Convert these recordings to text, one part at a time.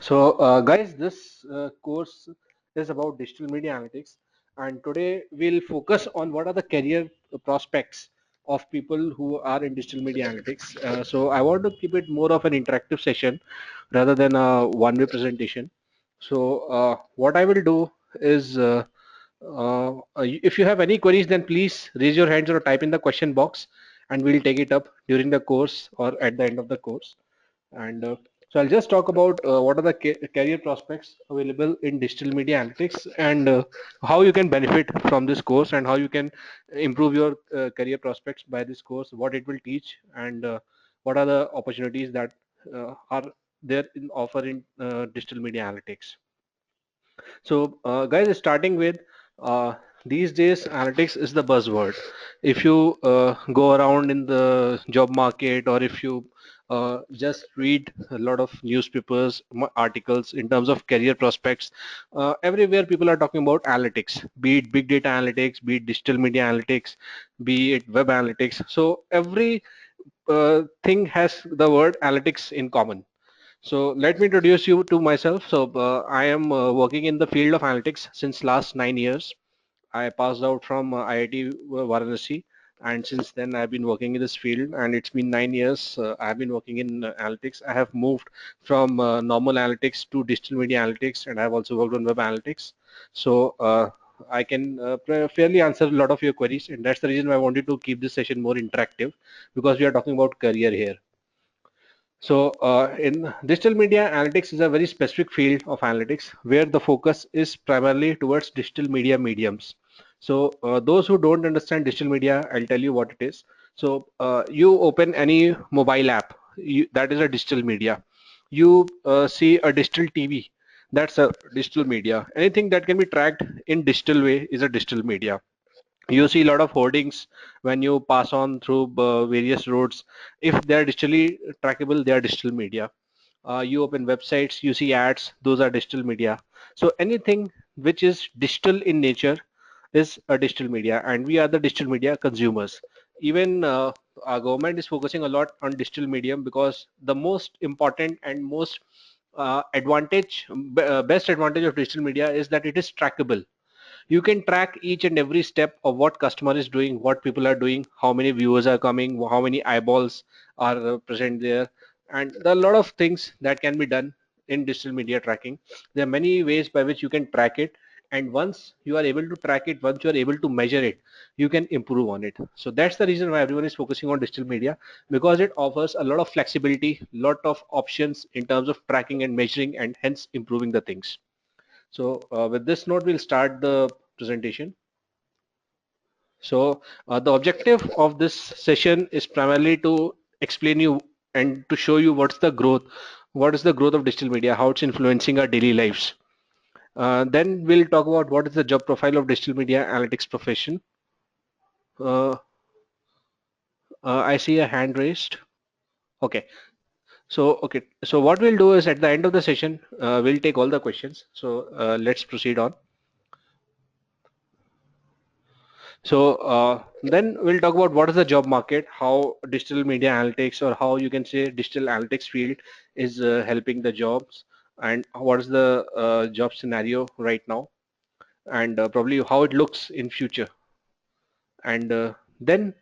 Guys, this course is about digital media analytics, and today we'll focus on what are the career prospects of people who are in digital media analytics. I want to keep it more of an interactive session rather than a one-way presentation. What I will do is, if you have any queries, then please raise your hands or type in the question box, and we'll take it up during the course or at the end of the course. And I'll just talk about what are the career prospects available in digital media analytics and how you can benefit from this course and how you can improve your career prospects by this course, what it will teach, and what are the opportunities that are there in offer in digital media analytics. Guys, starting with uh, these days, analytics is the buzzword. If you go around in the job market, or if you just read a lot of newspapers, articles in terms of career prospects, everywhere people are talking about analytics, be it big data analytics, be it digital media analytics, be it web analytics. So every thing has the word analytics in common. So let me introduce you to myself. I am working in the field of analytics since last 9 years. I passed out from IIT Varanasi, and since then I've been working in this field. And it's been 9 years. I've been working in analytics. I have moved from normal analytics to digital media analytics, and I've also worked on web analytics. So I can fairly answer a lot of your queries, and that's the reason why I wanted to keep this session more interactive, because we are talking about career here. In digital media, analytics is a very specific field of analytics where the focus is primarily towards digital media mediums. Those who don't understand digital media, I'll tell you what it is. You open any mobile app, that is a digital media. You see a digital TV, that's a digital media. Anything that can be tracked in digital way is a digital media. You see a lot of hoardings when you pass on through various roads. If they are digitally trackable, they are digital media. You open websites, you see ads, those are digital media. So anything which is digital in nature is a digital media, and we are the digital media consumers. Even our government is focusing a lot on digital medium, because the most important and most best advantage of digital media is that it is trackable. You can track each and every step of what customer is doing, what people are doing, how many viewers are coming, how many eyeballs are present there. And there are a lot of things that can be done in digital media tracking. There are many ways by which you can track it, and once you are able to track it, once you are able to measure it, you can improve on it. So that's the reason why everyone is focusing on digital media, because it offers a lot of flexibility, lot of options in terms of tracking and measuring, and hence improving the things. With this note, we'll start the presentation. The objective of this session is primarily to explain you and to show you what is the growth of digital media, how it's influencing our daily lives. Then we'll talk about what is the job profile of digital media analytics profession. Uh, I see a hand raised. Okay. So what we'll do is at the end of the session, we'll take all the questions. Let's proceed on. Then we'll talk about what is the job market, how digital media analytics, or how you can say digital analytics field is helping the jobs, and what is the job scenario right now, and probably how it looks in future. And then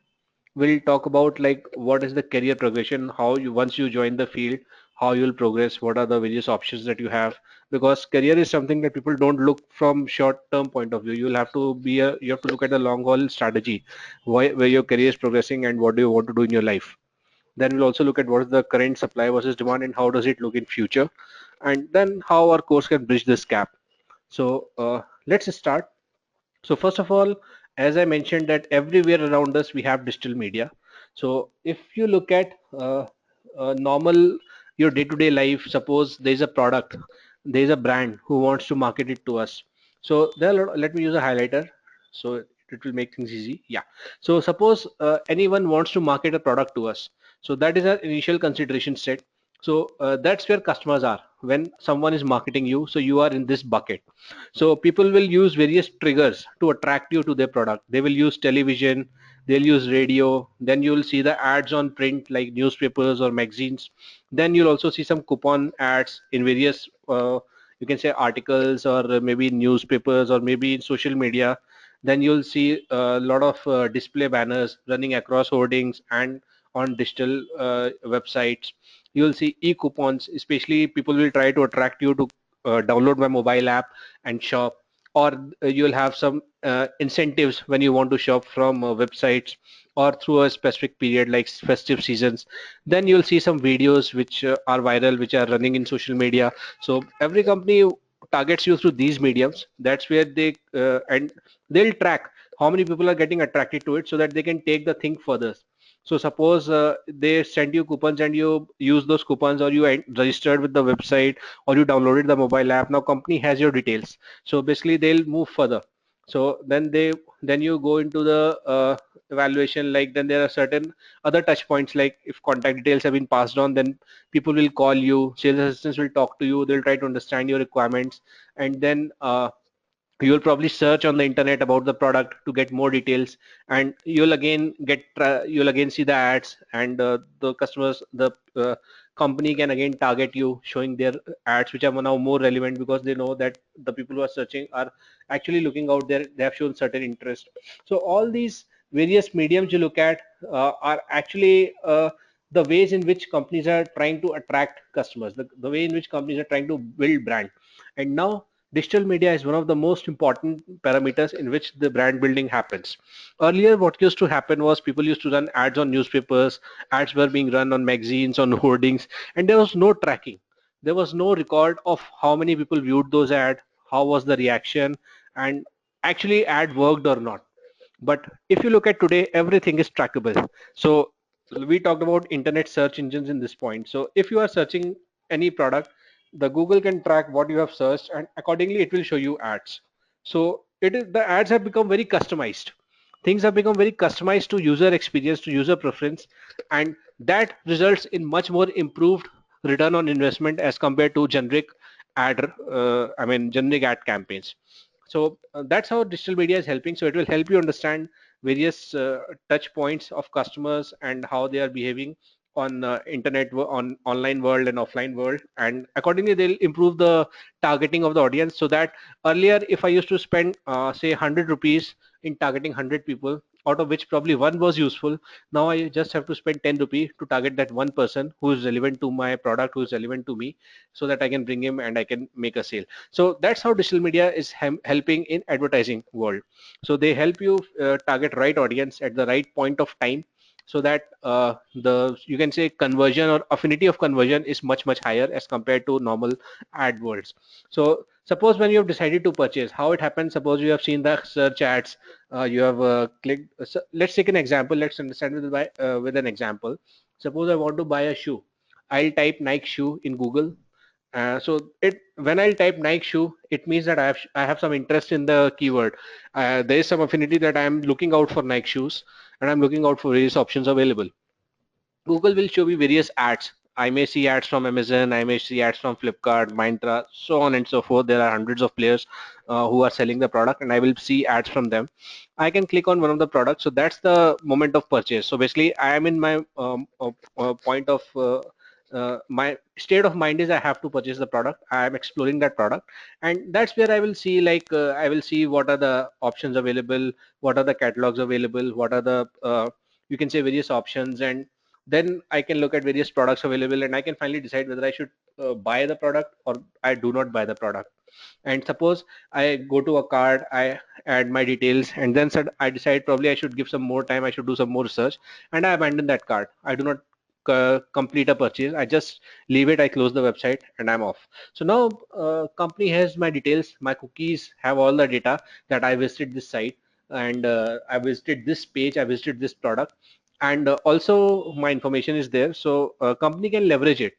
we'll talk about like what is the career progression, how you once you join the field, how you'll progress, what are the various options that you have, because career is something that people don't look from short term point of view. You have to look at the long haul strategy, where your career is progressing and what do you want to do in your life. Then we'll also look at what is the current supply versus demand and how does it look in future, and then how our course can bridge this gap. Let's start. So first of all, as I mentioned that everywhere around us we have digital media. So if you look at normal your day-to-day life, suppose there's a product, there's a brand who wants to market it to us. So let me use a highlighter so it will make things easy. Yeah. So suppose anyone wants to market a product to us. So that is our initial consideration set. That's where customers are when someone is marketing you. So you are in this bucket. So people will use various triggers to attract you to their product. They will use television, they'll use radio, then you will see the ads on print like newspapers or magazines. Then you'll also see some coupon ads in various you can say articles, or maybe newspapers, or maybe in social media. Then you'll see a lot of display banners running across hoardings and on digital websites. You'll see e-coupons, especially people will try to attract you to download my mobile app and shop, or you'll have some incentives when you want to shop from websites or through a specific period like festive seasons. Then you'll see some videos which are viral, which are running in social media. So every company targets you through these mediums. That's where they and they'll track how many people are getting attracted to it, so that they can take the thing further. So suppose they send you coupons and you use those coupons, or you registered with the website, or you downloaded the mobile app. Now company has your details, so basically they'll move further. So then you go into the evaluation. Like, then there are certain other touch points, like if contact details have been passed on, then people will call you, sales assistants will talk to you, they'll try to understand your requirements. And then you'll probably search on the internet about the product to get more details, and you'll again see the ads, and the customers, the company can again target you, showing their ads, which are now more relevant, because they know that the people who are searching are actually looking out there, they have shown certain interest. So all these various mediums you look at are actually the ways in which companies are trying to attract customers, the way in which companies are trying to build brand. And now digital media is one of the most important parameters in which the brand building happens. Earlier, what used to happen was people used to run ads on newspapers, ads were being run on magazines, on hoardings, and there was no tracking. There was no record of how many people viewed those ads, how was the reaction, and actually ad worked or not. But if you look at today, everything is trackable. So we talked about internet search engines in this point. So if you are searching any product, the Google can track what you have searched, and accordingly it will show you ads. So it is, the ads have become very customized. Things have become very customized to user experience, to user preference, and that results in much more improved return on investment as compared to generic generic ad campaigns. So that's how digital media is helping. So it will help you understand various touch points of customers and how they are behaving on on online world and offline world, and accordingly they'll improve the targeting of the audience. So that earlier, if I used to spend say 100 rupees in targeting 100 people, out of which probably one was useful, now I just have to spend 10 rupees to target that one person who is relevant to my product, who is relevant to me, so that I can bring him and I can make a sale. So that's how digital media is helping in advertising world. So they help you target right audience at the right point of time, so that the you can say conversion or affinity of conversion is much higher as compared to normal ad worlds. So suppose when you have decided to purchase, how it happens, suppose you have seen the search ads, you have clicked, so let's take an example, let's understand with an example. Suppose I want to buy a shoe, I'll type Nike shoe in Google. So it when I type Nike shoe, it means that I have some interest in the keyword. There is some affinity that I am looking out for Nike shoes, and I'm looking out for various options available. Google will show me various ads. I may see ads from Amazon, I may see ads from Flipkart, Myntra, so on and so forth. There are hundreds of players who are selling the product, and I will see ads from them. I can click on one of the products. So that's the moment of purchase. So basically, I am in my point of my state of mind is I have to purchase the product. I am exploring that product, and that's where I will see, like I will see what are the options available, what are the catalogs available, what are the you can say various options, and then I can look at various products available, and I can finally decide whether I should buy the product or I do not buy the product. And suppose I go to a card, I add my details, and then said I decide probably I should give some more time, I should do some more research, and I abandon that card. I do not complete a purchase. I just leave it, I close the website, and I'm off. So now company has my details, my cookies have all the data that I visited this site, and I visited this page, I visited this product, and also my information is there. So company can leverage it.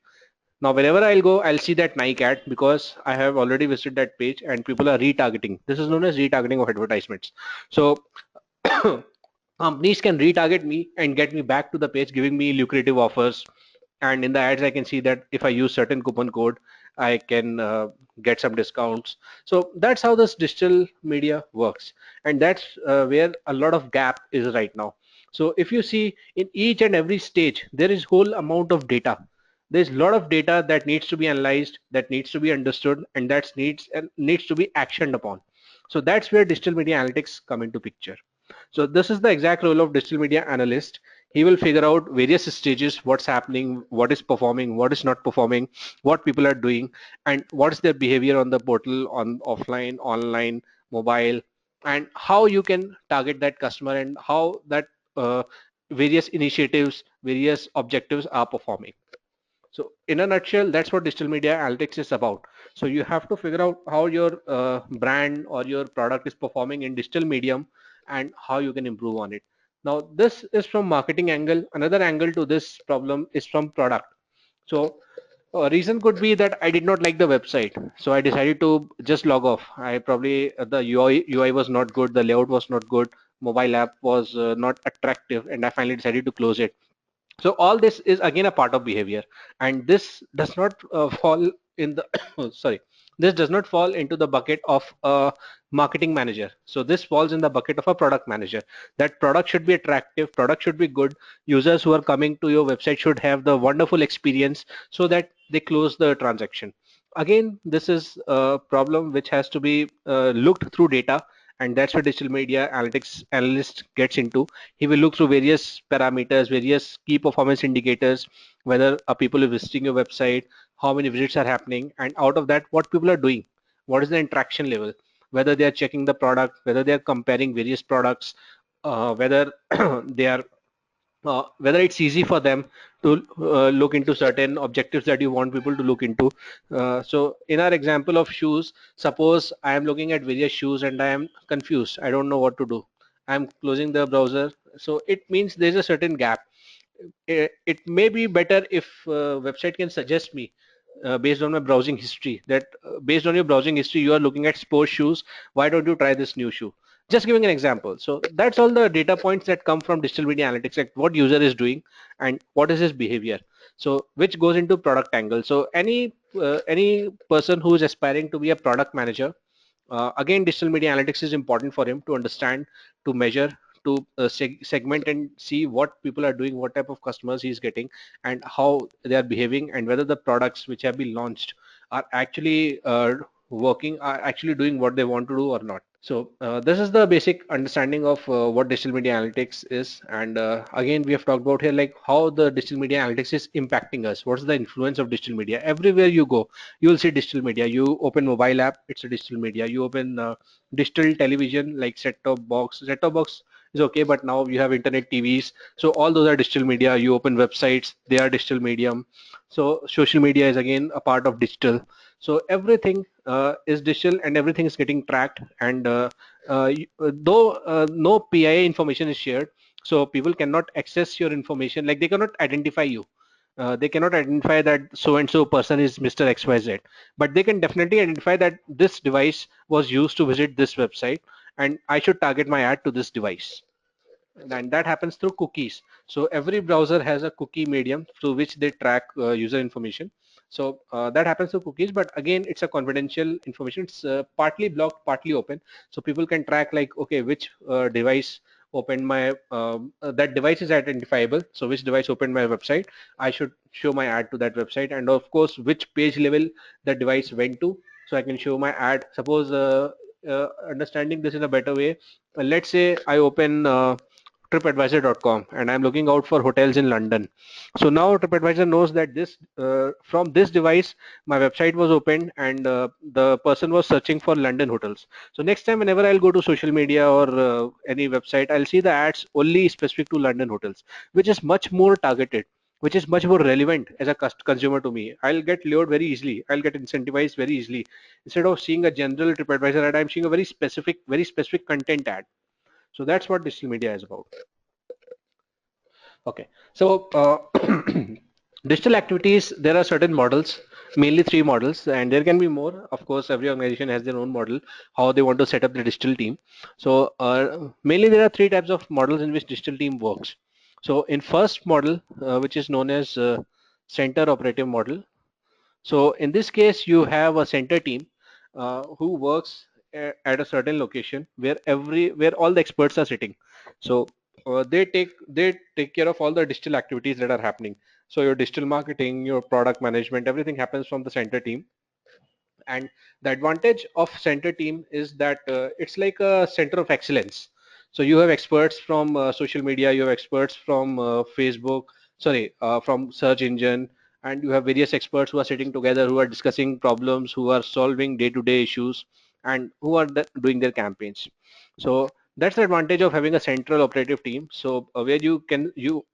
Now whenever I'll go, I'll see that Nike ad because I have already visited that page, and people are retargeting. This is known as retargeting of advertisements. So companies can retarget me and get me back to the page, giving me lucrative offers. And in the ads, I can see that if I use certain coupon code, I can get some discounts. So that's how this digital media works, and that's where a lot of gap is right now. So if you see, in each and every stage there is whole amount of data. There's a lot of data that needs to be analyzed, that needs to be understood, and that needs to be actioned upon. So that's where digital media analytics come into picture. So this is the exact role of digital media analyst. He will figure out various stages, what's happening, what is performing, what is not performing, what people are doing, and what is their behavior on the portal, on offline, online, mobile, and how you can target that customer, and how that various initiatives, various objectives are performing. So in a nutshell, that's what digital media analytics is about. So you have to figure out how your brand or your product is performing in digital medium and how you can improve on it. Now, this is from marketing angle. Another angle to this problem is from product. So a reason could be that I did not like the website. So I decided to just log off. I probably, the UI was not good, the layout was not good, mobile app was not attractive, and I finally decided to close it. So all this is again a part of behavior, and this does not fall in the sorry, this does not fall into the bucket of a marketing manager. So this falls in the bucket of a product manager. That product should be attractive, product should be good, users who are coming to your website should have the wonderful experience so that they close the transaction. Again, this is a problem which has to be looked through data, and that's where digital media analytics analyst gets into. He will look through various parameters, various key performance indicators, whether people are visiting your website, how many visits are happening, and out of that, what people are doing, what is the interaction level, whether they are checking the product, whether they are comparing various products, whether they are whether it's easy for them to look into certain objectives that you want people to look into. So in our example of shoes, suppose I am looking at various shoes and I am confused. I don't know what to do. I'm closing the browser. So it means there's a certain gap. It may be better if website can suggest me based on my browsing history that based on your browsing history you are looking at sports shoes, why don't you try this new shoe? Just giving an example. So that's all the data points that come from digital media analytics, like what user is doing and what is his behavior, so which goes into product angle. So any person who is aspiring to be a product manager, again, digital media analytics is important for him to understand, to measure, to segment and see what people are doing, what type of customers he's getting, and how they are behaving, and whether the products which have been launched are actually working, are actually doing what they want to do or not. So this is the basic understanding of what digital media analytics is. And again, we have talked about here like how the digital media analytics is impacting us. What's the influence of digital media? Everywhere you go, you will see digital media. You open mobile app, it's a digital media. You open digital television like set-top box. Set-top box is okay, but now you have internet TVs. So all those are digital media. You open websites, they are digital medium. So social media is again a part of digital. So everything is digital and everything is getting tracked. And though no PIA information is shared, so people cannot access your information, like they cannot identify you. They cannot identify that so and so person is Mr. XYZ, but they can definitely identify that this device was used to visit this website and I should target my ad to this device. And that happens through cookies. So every browser has a cookie medium through which they track user information. So that happens through cookies, but again, it's a confidential information. It's partly blocked, partly open. So people can track like, okay, which device opened my, that device is identifiable. So which device opened my website, I should show my ad to that website. And of course, which page level that device went to. So I can show my ad. Suppose understanding this in a better way, let's say I open tripadvisor.com and I'm looking out for hotels in London. So now TripAdvisor knows that this from this device my website was opened and the person was searching for London hotels. So next time whenever I'll go to social media or any website, I'll see the ads only specific to London hotels, which is much more targeted, which is much more relevant as a consumer to me. I'll get lured very easily. I'll get incentivized very easily. Instead of seeing a general TripAdvisor ad, I'm seeing a very specific content ad. So that's what digital media is about. Okay, so digital activities, there are certain models, mainly three models, and there can be more. Of course, every organization has their own model, how they want to set up the digital team. So mainly there are three types of models in which digital team works. So in first model, which is known as center operative model, so in this case, you have a center team who works at a certain location where all the experts are sitting. So they take care of all the digital activities that are happening. So your digital marketing, your product management, everything happens from the center team. And the advantage of center team is that it's like a center of excellence. So you have experts from social media, you have experts from Facebook, sorry, from search engine, and you have various experts who are sitting together, who are discussing problems, who are solving day-to-day issues, and who are doing their campaigns. So that's the advantage of having a central operative team. So where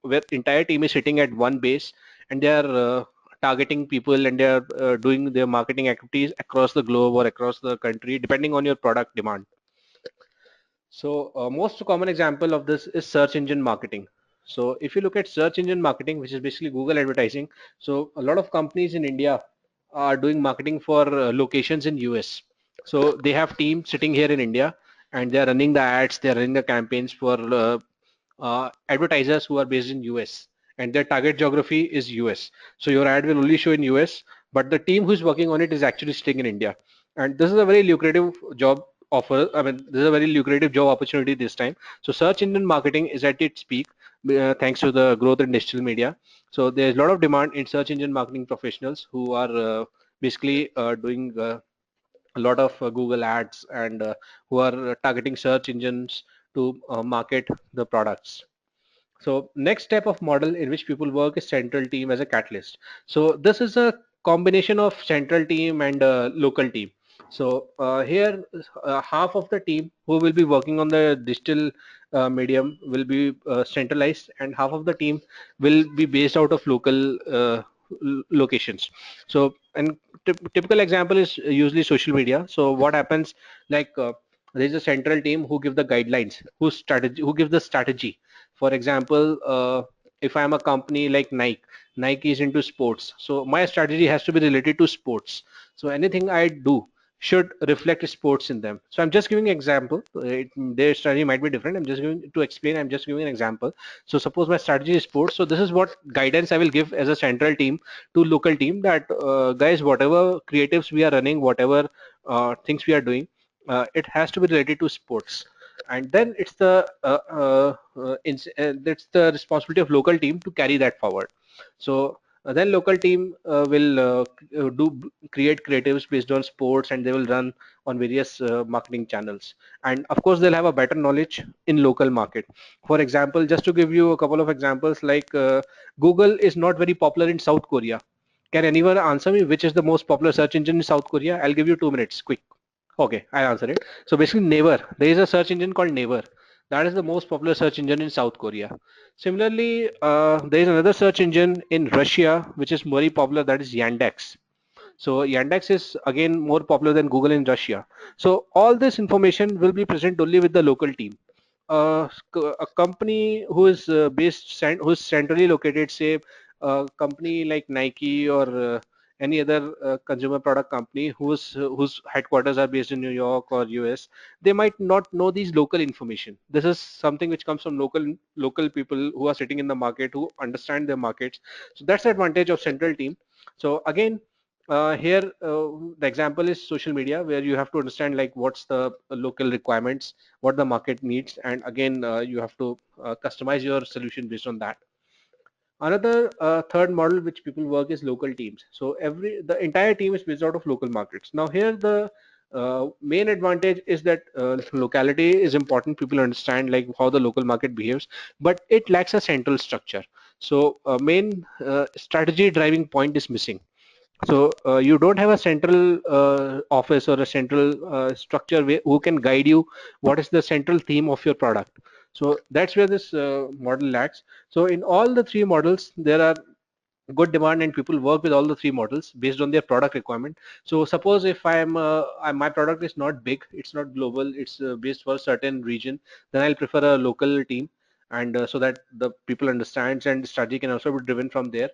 where entire team is sitting at one base, and they are targeting people, and they are doing their marketing activities across the globe or across the country depending on your product demand. So most common example of this is search engine marketing. So if you look at search engine marketing, which is basically Google advertising, so a lot of companies in India are doing marketing for locations in US. So they have teams sitting here in India, and they are running the ads, they are running the campaigns for advertisers who are based in US, and their target geography is US. So your ad will only show in US, but the team who's working on it is actually staying in India. And this is a very lucrative job offer. I mean, this is a very lucrative job opportunity this time. So search engine marketing is at its peak thanks to the growth in digital media. So there's a lot of demand in search engine marketing professionals who are basically doing a lot of Google ads, and who are targeting search engines to market the products. So next step of model in which people work is central team as a catalyst. So this is a combination of central team and local team. So here half of the team who will be working on the digital medium will be centralized, and half of the team will be based out of local locations. So and typical example is usually social media. So what happens, like there is a central team who give the guidelines, who gives the strategy. For example, if I'm a company like Nike is into sports, so my strategy has to be related to sports. So anything I do should reflect sports in them. So I'm just giving an example. Their strategy might be different. I'm just going to explain. I'm just giving an example. So suppose my strategy is sports. So this is what guidance I will give as a central team to local team, that guys, whatever creatives we are running, whatever things we are doing, it has to be related to sports. And then it's the responsibility of local team to carry that forward. So then local team will create creatives based on sports, and they will run on various marketing channels. And of course they'll have a better knowledge in local market. For example, just to give you a couple of examples, like Google is not very popular in South Korea. Can anyone answer me which is the most popular search engine in South Korea? I'll give you 2 minutes quick. Okay, I answer it. So basically, Naver. There is a search engine called Naver. That is the most popular search engine in South Korea. Similarly, there is another search engine in Russia which is very popular. That is Yandex. So Yandex is again more popular than Google in Russia. So all this information will be present only with the local team. A company who is who's centrally located, say a company like Nike or any other consumer product company whose headquarters are based in New York or US, they might not know these local information. This is something which comes from local people who are sitting in the market, who understand their markets. So that's the advantage of central team. So again, here the example is social media, where you have to understand like what's the local requirements, what the market needs, and again you have to customize your solution based on that. Another third model which people work is local teams. So the entire team is based out of local markets. Now here the main advantage is that locality is important. People understand like how the local market behaves, but it lacks a central structure. So main strategy driving point is missing. So you don't have a central office or a central structure who can guide you what is the central theme of your product. So that's where this model lacks. So in all the three models, there are good demand, and people work with all the three models based on their product requirement. So suppose if my product is not big, it's not global, it's based for a certain region, then I'll prefer a local team, and so that the people understands, and strategy can also be driven from there.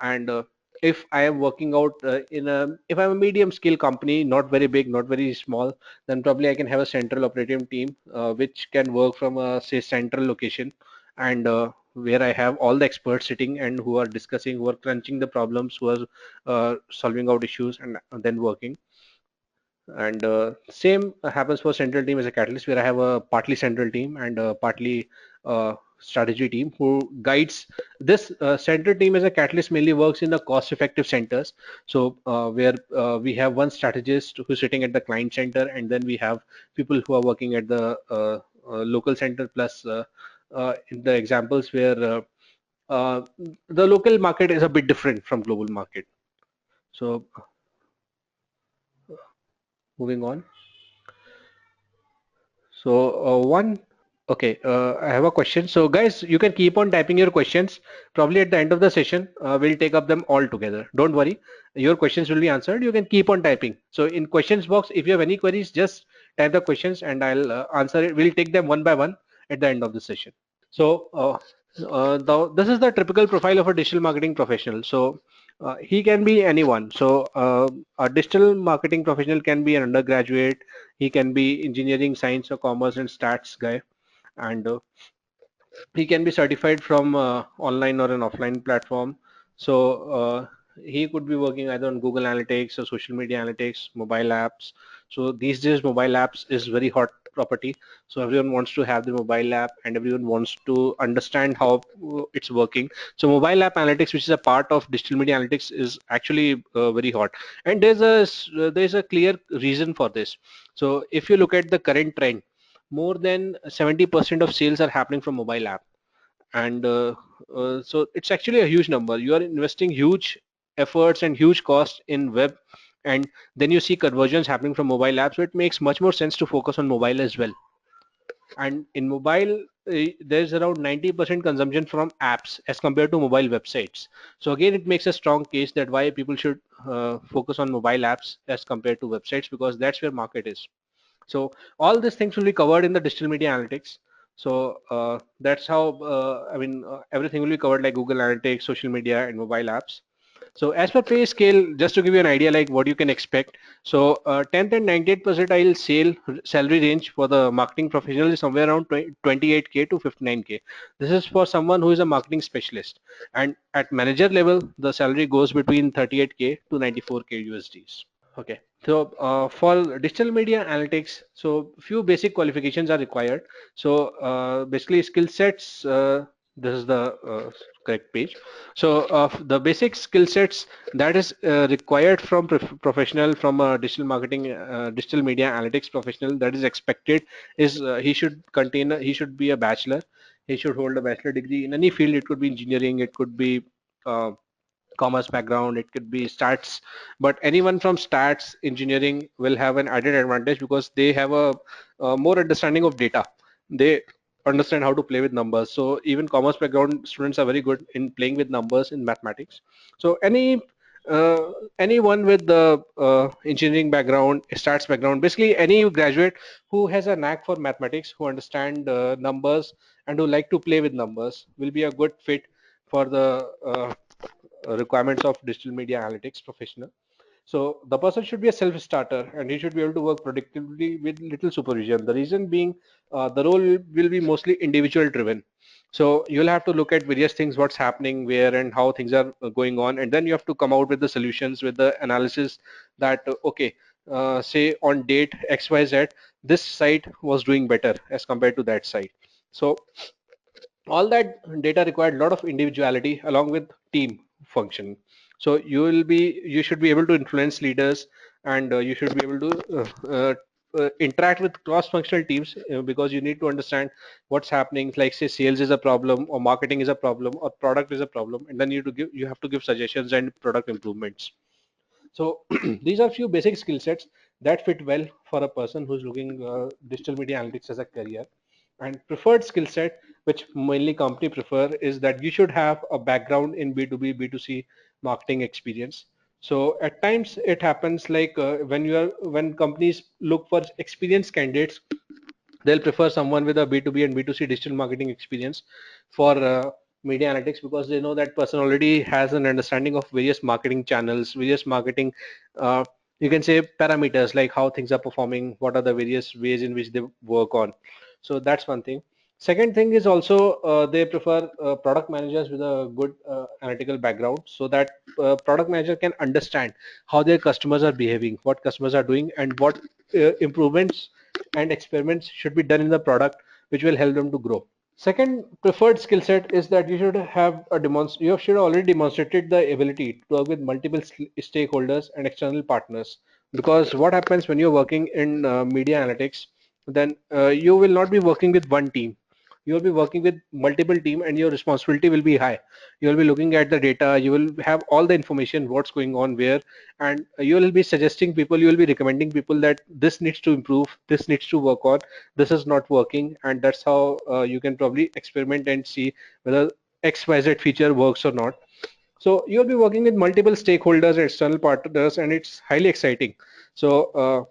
And if I am working out if I'm a medium scale company, not very big, not very small, then probably I can have a central operating team which can work from a say central location, and where I have all the experts sitting and who are discussing, who are crunching the problems, who are solving out issues, and then working. And same happens for central team as a catalyst, where I have a partly central team and partly strategy team who guides this center team. As a catalyst mainly works in the cost effective centers, so where we have one strategist who's sitting at the client center, and then we have people who are working at the local center, plus in the examples where uh, the local market is a bit different from global market. So moving on. So okay, I have a question. So guys, you can keep on typing your questions. Probably at the end of the session, we'll take up them all together. Don't worry, your questions will be answered. You can keep on typing. So in questions box, if you have any queries, just type the questions and I'll answer it. We'll take them one by one at the end of the session. So this is the typical profile of a digital marketing professional. So he can be anyone. So a digital marketing professional can be an undergraduate. He can be engineering, science, or commerce and stats guy, and he can be certified from online or an offline platform. So he could be working either on Google Analytics or social media analytics, mobile apps. So these days mobile apps is very hot property. So everyone wants to have the mobile app and everyone wants to understand how it's working. So mobile app analytics, which is a part of digital media analytics, is actually very hot, and there's a clear reason for this. So if you look at the current trend, more than 70% of sales are happening from mobile app, and so it's actually a huge number. You are investing huge efforts and huge cost in web, and then you see conversions happening from mobile apps, so it makes much more sense to focus on mobile as well. And in mobile, there's around 90% consumption from apps as compared to mobile websites. So again, it makes a strong case that why people should focus on mobile apps as compared to websites, because that's where market is. So all these things will be covered in the digital media analytics. So that's how everything will be covered, like Google Analytics, social media, and mobile apps. So as per pay scale, just to give you an idea like what you can expect. So 10th and 98th percentile salary range for the marketing professional is somewhere around 28K to 59K. This is for someone who is a marketing specialist. And at manager level, the salary goes between 38K to 94K USDs. Okay, so for digital media analytics, so few basic qualifications are required. So basically skill sets, this is the correct page. So the basic skill sets that is required from professional, from a digital marketing, digital media analytics professional, that is expected is he should be a bachelor. He should hold a bachelor degree in any field. It could be engineering, it could be uh, commerce background, it could be stats, but anyone from stats engineering will have an added advantage because they have a more understanding of data. They understand how to play with numbers. So even commerce background students are very good in playing with numbers in mathematics. So anyone with the engineering background, stats background, basically any graduate who has a knack for mathematics, who understand numbers and who like to play with numbers, will be a good fit for the requirements of digital media analytics professional. So the person should be a self-starter and he should be able to work productively with little supervision. The reason being, the role will be mostly individual driven. So you'll have to look at various things, what's happening, where and how things are going on, and then you have to come out with the solutions, with the analysis that okay, say on date XYZ, this site was doing better as compared to that site. So all that data required a lot of individuality along with team function. So you should be able to influence leaders, and you should be able to interact with cross-functional teams, because you need to understand what's happening, like say sales is a problem or marketing is a problem or product is a problem, and then you have to give suggestions and product improvements. So these are few basic skill sets that fit well for a person who's looking digital media analytics as a career. And preferred skill set, which mainly company prefer, is that you should have a background in B2B, B2C marketing experience. So at times it happens like when companies look for experienced candidates, they'll prefer someone with a B2B and B2C digital marketing experience for media analytics, because they know that person already has an understanding of various marketing channels, various marketing, uh, you can say parameters, like how things are performing, what are the various ways in which they work on. So that's one thing. Second thing is also they prefer product managers with a good analytical background, so that product manager can understand how their customers are behaving, what customers are doing, and what improvements and experiments should be done in the product which will help them to grow. Second preferred skill set is that you should have you should already demonstrated the ability to work with multiple stakeholders and external partners. Because what happens when you're working in media analytics, then you will not be working with one team. You will be working with multiple team, and your responsibility will be high. You will be looking at the data. You will have all the information, what's going on where, and you will be suggesting people. You will be recommending people that this needs to improve, this needs to work on, this is not working, and that's how you can probably experiment and see whether XYZ feature works or not. So you'll be working with multiple stakeholders and external partners, and it's highly exciting. So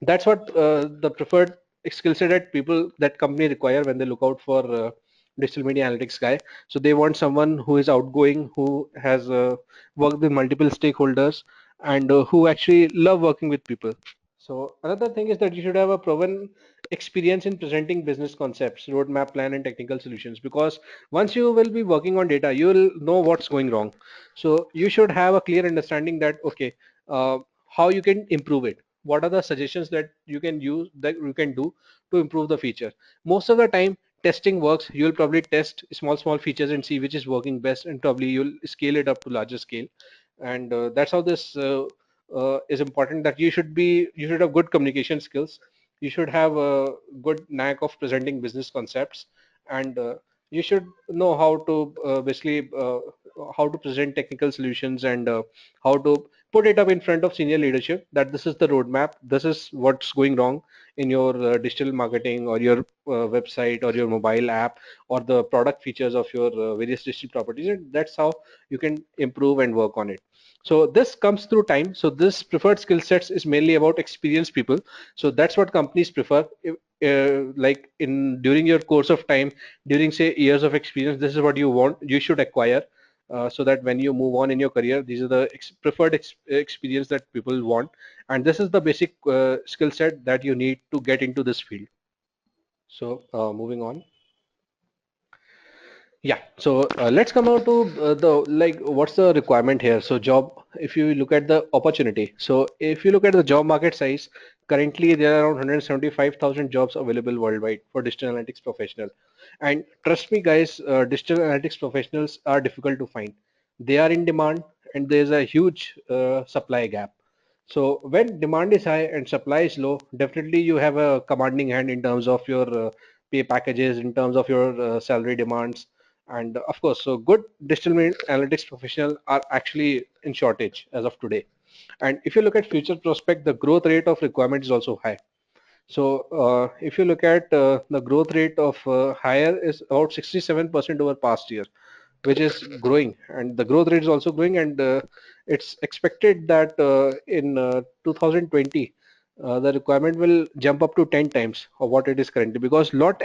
that's what the preferred skill set that people that company require when they look out for digital media analytics guy. So they want someone who is outgoing, who has worked with multiple stakeholders, and who actually love working with people. So another thing is that you should have a proven experience in presenting business concepts, roadmap plan, and technical solutions. Because once you will be working on data, you will know what's going wrong. So you should have a clear understanding that okay, uh, how you can improve it. What are the suggestions that you can use that you can do to improve the feature? Most of the time, testing works. You'll probably test small features and see which is working best, and probably you'll scale it up to larger scale. And that's how this is important, that you should have good communication skills, you should have a good knack of presenting business concepts, and you should know how to basically how to present technical solutions, and how to put it up in front of senior leadership that this is the roadmap, this is what's going wrong in your digital marketing or your website or your mobile app or the product features of your various digital properties, and that's how you can improve and work on it. So this comes through time. So this preferred skill sets is mainly about experienced people. So that's what companies prefer. Like in during your course of time, during say years of experience, this is what you want, you should acquire, so that when you move on in your career, these are the preferred experience that people want, and this is the basic skill set that you need to get into this field. So moving on. Yeah, so let's come out to the like what's the requirement here. So job, if you look at the opportunity, so if you look at the job market size, currently there are around 175,000 jobs available worldwide for digital analytics professional. And trust me guys, digital analytics professionals are difficult to find. They are in demand, and there's a huge supply gap. So when demand is high and supply is low, definitely you have a commanding hand in terms of your pay packages, in terms of your salary demands, and of course, so good digital analytics professionals are actually in shortage as of today. And if you look at future prospect, the growth rate of requirement is also high. So if you look at the growth rate of hire is about 67% over past year, which is growing, and the growth rate is also growing, and it's expected that in 2020 the requirement will jump up to 10 times of what it is currently, because lot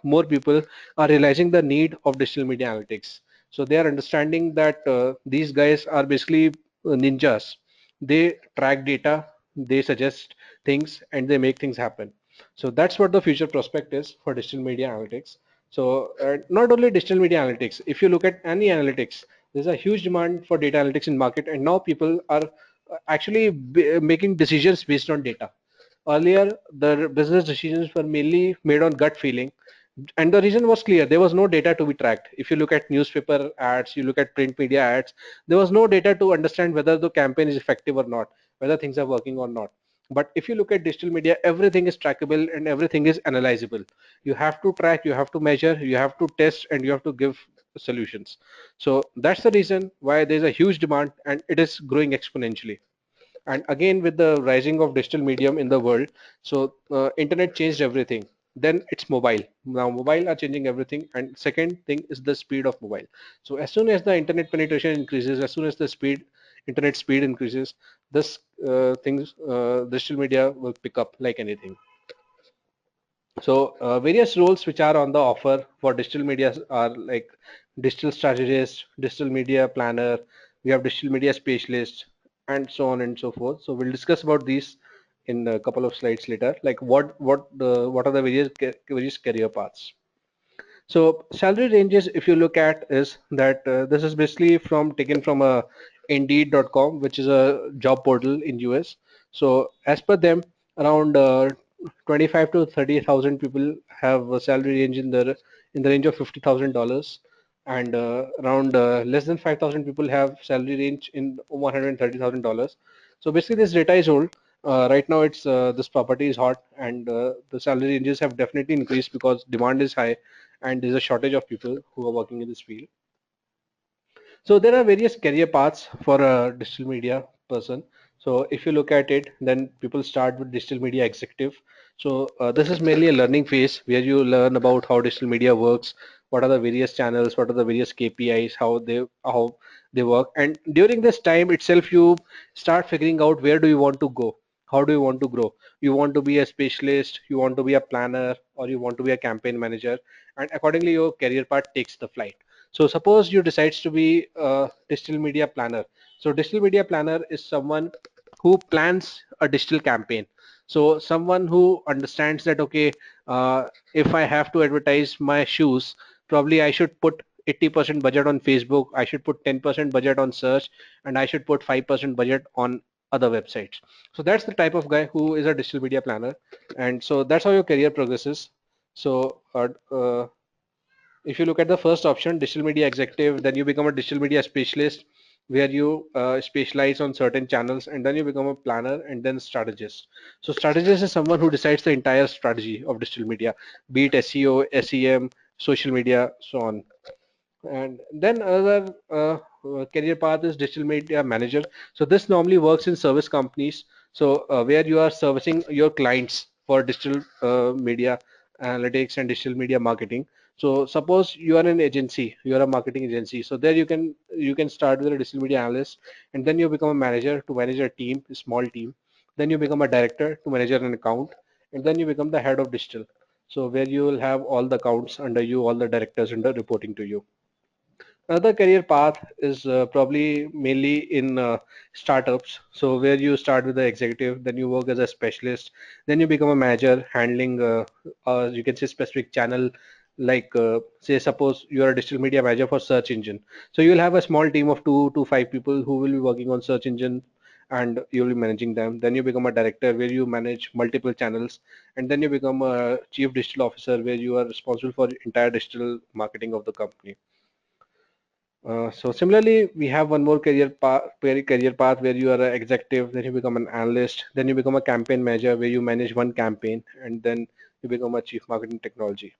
more people are realizing the need of digital media analytics. So they are understanding that these guys are basically ninjas. They track data, they suggest things, and they make things happen. So that's what the future prospect is for digital media analytics. So not only digital media analytics, if you look at any analytics, there's a huge demand for data analytics in market, and now people are actually making decisions based on data. Earlier, the business decisions were mainly made on gut feeling, and the reason was clear. There was no data to be tracked. If you look at newspaper ads, you look at print media ads, there was no data to understand whether the campaign is effective or not, whether things are working or not. But if you look at digital media, everything is trackable and everything is analyzable. You have to track, you have to measure, you have to test, and you have to give solutions. So that's the reason why there's a huge demand, and it is growing exponentially. And again, with the rising of digital medium in the world, so internet changed everything. Then it's mobile. Now mobile are changing everything, and second thing is the speed of mobile. So as soon as the internet penetration increases, as soon as the internet speed increases, this things digital media will pick up like anything. So various roles which are on the offer for digital media are like digital strategist, digital media planner, we have digital media specialist, and so on and so forth. So we'll discuss about these in a couple of slides later, like what are the various career paths. So salary ranges, if you look at, is that this is basically from taken from a Indeed.com, which is a job portal in US. So as per them, around 25 to 30,000 people have a salary range in the range of $50,000, and around less than 5,000 people have salary range in $130,000. So basically, this data is old. Right now, it's this property is hot, and the salary ranges have definitely increased because demand is high, and there's a shortage of people who are working in this field. So there are various career paths for a digital media person. So if you look at it, then people start with digital media executive. So this is mainly a learning phase where you learn about how digital media works, what are the various channels, what are the various KPIs, how they work, and during this time itself, you start figuring out where do you want to go, how do you want to grow. You want to be a specialist, you want to be a planner, or you want to be a campaign manager, and accordingly your career path takes the flight. So suppose you decides to be a digital media planner. So digital media planner is someone who plans a digital campaign. So someone who understands that, okay, if I have to advertise my shoes, probably I should put 80% budget on Facebook, I should put 10% budget on search, and I should put 5% budget on other websites. So that's the type of guy who is a digital media planner. And so that's how your career progresses. So if you look at the first option, digital media executive, then you become a digital media specialist where you specialize on certain channels, and then you become a planner and then strategist. So strategist is someone who decides the entire strategy of digital media, be it SEO, SEM, social media, so on. And then another career path is digital media manager. So this normally works in service companies. So where you are servicing your clients for digital media analytics and digital media marketing. So suppose you are an agency, you are a marketing agency. So there you can start with a digital media analyst, and then you become a manager to manage a team, a small team. Then you become a director to manage an account, and then you become the head of digital. So where you will have all the accounts under you, all the directors under reporting to you. Another career path is probably mainly in startups. So where you start with the executive, then you work as a specialist, then you become a manager handling, you can say specific channel, like say suppose you are a digital media manager for search engine. So you will have a small team of 2 to 5 people who will be working on search engine, and you will be managing them. Then you become a director where you manage multiple channels, and then you become a chief digital officer where you are responsible for entire digital marketing of the company. So similarly, we have one more career path where you are an executive, then you become an analyst, then you become a campaign manager where you manage one campaign, and then you become a chief marketing technology.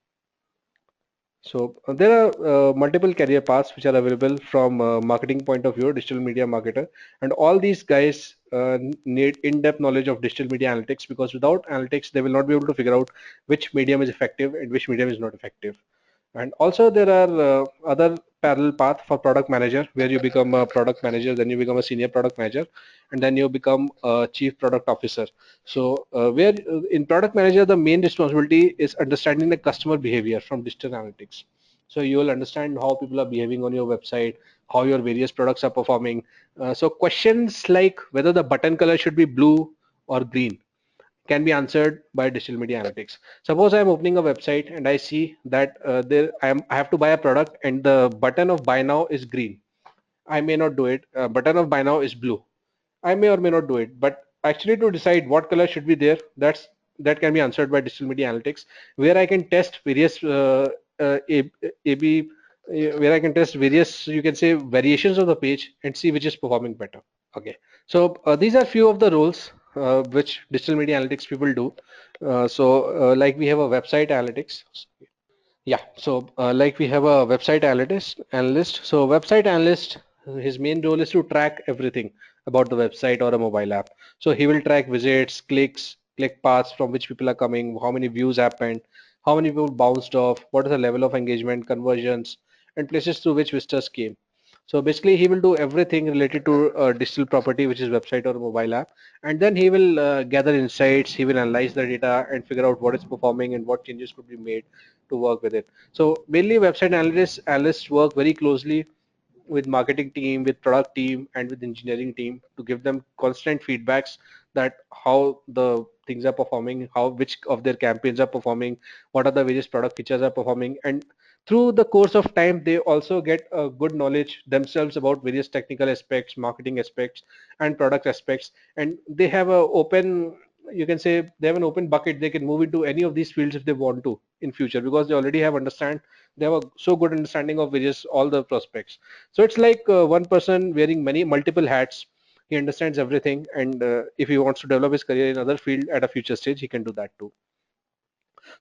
So there are multiple career paths which are available from marketing point of view, digital media marketer, and all these guys need in-depth knowledge of digital media analytics, because without analytics, they will not be able to figure out which medium is effective and which medium is not effective. And also there are other parallel path for product manager where you become a product manager, then you become a senior product manager, and then you become a chief product officer. So where in product manager, the main responsibility is understanding the customer behavior from digital analytics. So you will understand how people are behaving on your website, how your various products are performing. So questions like whether the button color should be blue or green can be answered by digital media analytics. Suppose I'm opening a website and I see that I have to buy a product and the button of buy now is green. I may not do it. Button of buy now is blue. I may or may not do it. But actually, to decide what color should be there, that can be answered by digital media analytics, where I can test various A/B, where I can test various, you can say, variations of the page and see which is performing better. Okay, so these are few of the roles which digital media analytics people do. Like we have a website analytics. Yeah, so like we have a website analyst. So website analyst, his main role is to track everything about the website or a mobile app. So he will track visits, clicks, click paths from which people are coming, how many views happened, how many people bounced off, what is the level of engagement, conversions, and places through which visitors came. So basically, he will do everything related to digital property, which is website or mobile app, and then he will gather insights. He will analyze the data and figure out what is performing and what changes could be made to work with it. So mainly, website analysts work very closely with marketing team, with product team, and with engineering team to give them constant feedbacks that how the things are performing, how which of their campaigns are performing, what are the various product features are performing, and through the course of time, they also get a good knowledge themselves about various technical aspects, marketing aspects, and product aspects, and they have a open, you can say they have an open bucket. They can move into any of these fields if they want to in future, because they already they have a so good understanding of various all the prospects. So it's like one person wearing many multiple hats. He understands everything, and if he wants to develop his career in other field at a future stage, he can do that too.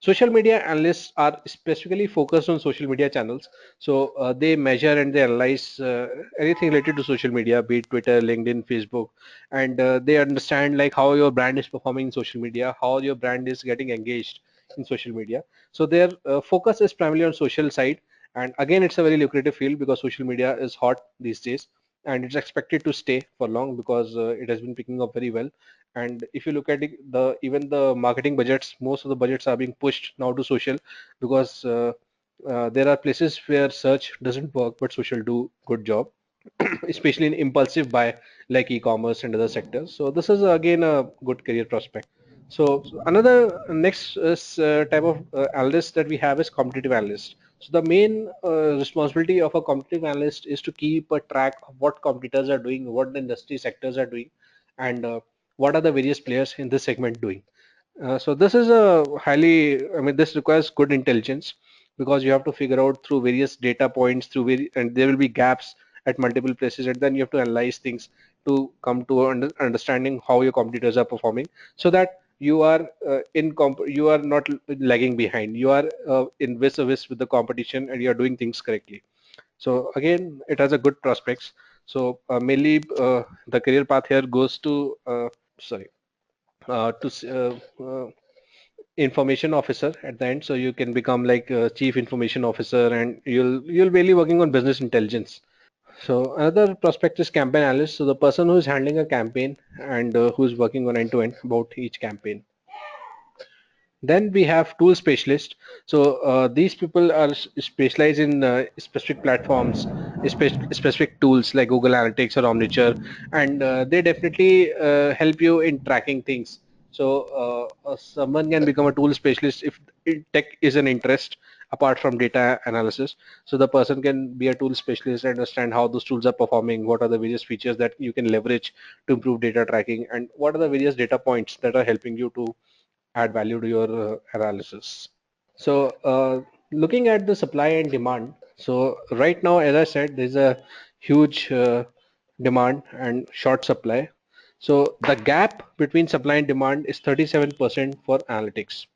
Social media analysts are specifically focused on social media channels. So they measure and they analyze anything related to social media, be it Twitter, LinkedIn, Facebook, and they understand like how your brand is performing in social media, how your brand is getting engaged in social media. So their focus is primarily on social side. And again, it's a very lucrative field because social media is hot these days, and it's expected to stay for long because it has been picking up very well. And if you look at it, the even the marketing budgets, most of the budgets are being pushed now to social, because there are places where search doesn't work but social do good job, especially in impulsive buy like e-commerce and other sectors. So this is again a good career prospect. So another next type of analyst that we have is competitive analyst. So the main responsibility of a competitive analyst is to keep a track of what competitors are doing, what the industry sectors are doing, and what are the various players in this segment doing. So this is a highly, I mean, this requires good intelligence, because you have to figure out through various data points, and there will be gaps at multiple places, and then you have to analyze things to come to understanding how your competitors are performing, so that you are you are not lagging behind. You are in vis-a-vis with the competition, and you are doing things correctly. So again, it has a good prospects. So mainly the career path here goes to sorry to information officer at the end, so you can become like chief information officer, and you'll really working on business intelligence. So another prospect is campaign analyst, so the person who is handling a campaign and who's working on end to end about each campaign. Then we have tool specialists. So these people are specialized in specific platforms, specific tools like Google Analytics or Omniture, and they definitely help you in tracking things. So someone can become a tool specialist if tech is an interest apart from data analysis. So the person can be a tool specialist, understand how those tools are performing, what are the various features that you can leverage to improve data tracking, and what are the various data points that are helping you to add value to your analysis. So looking at the supply and demand, so right now, as I said, there's a huge demand and short supply. So the gap between supply and demand is 37% for analytics.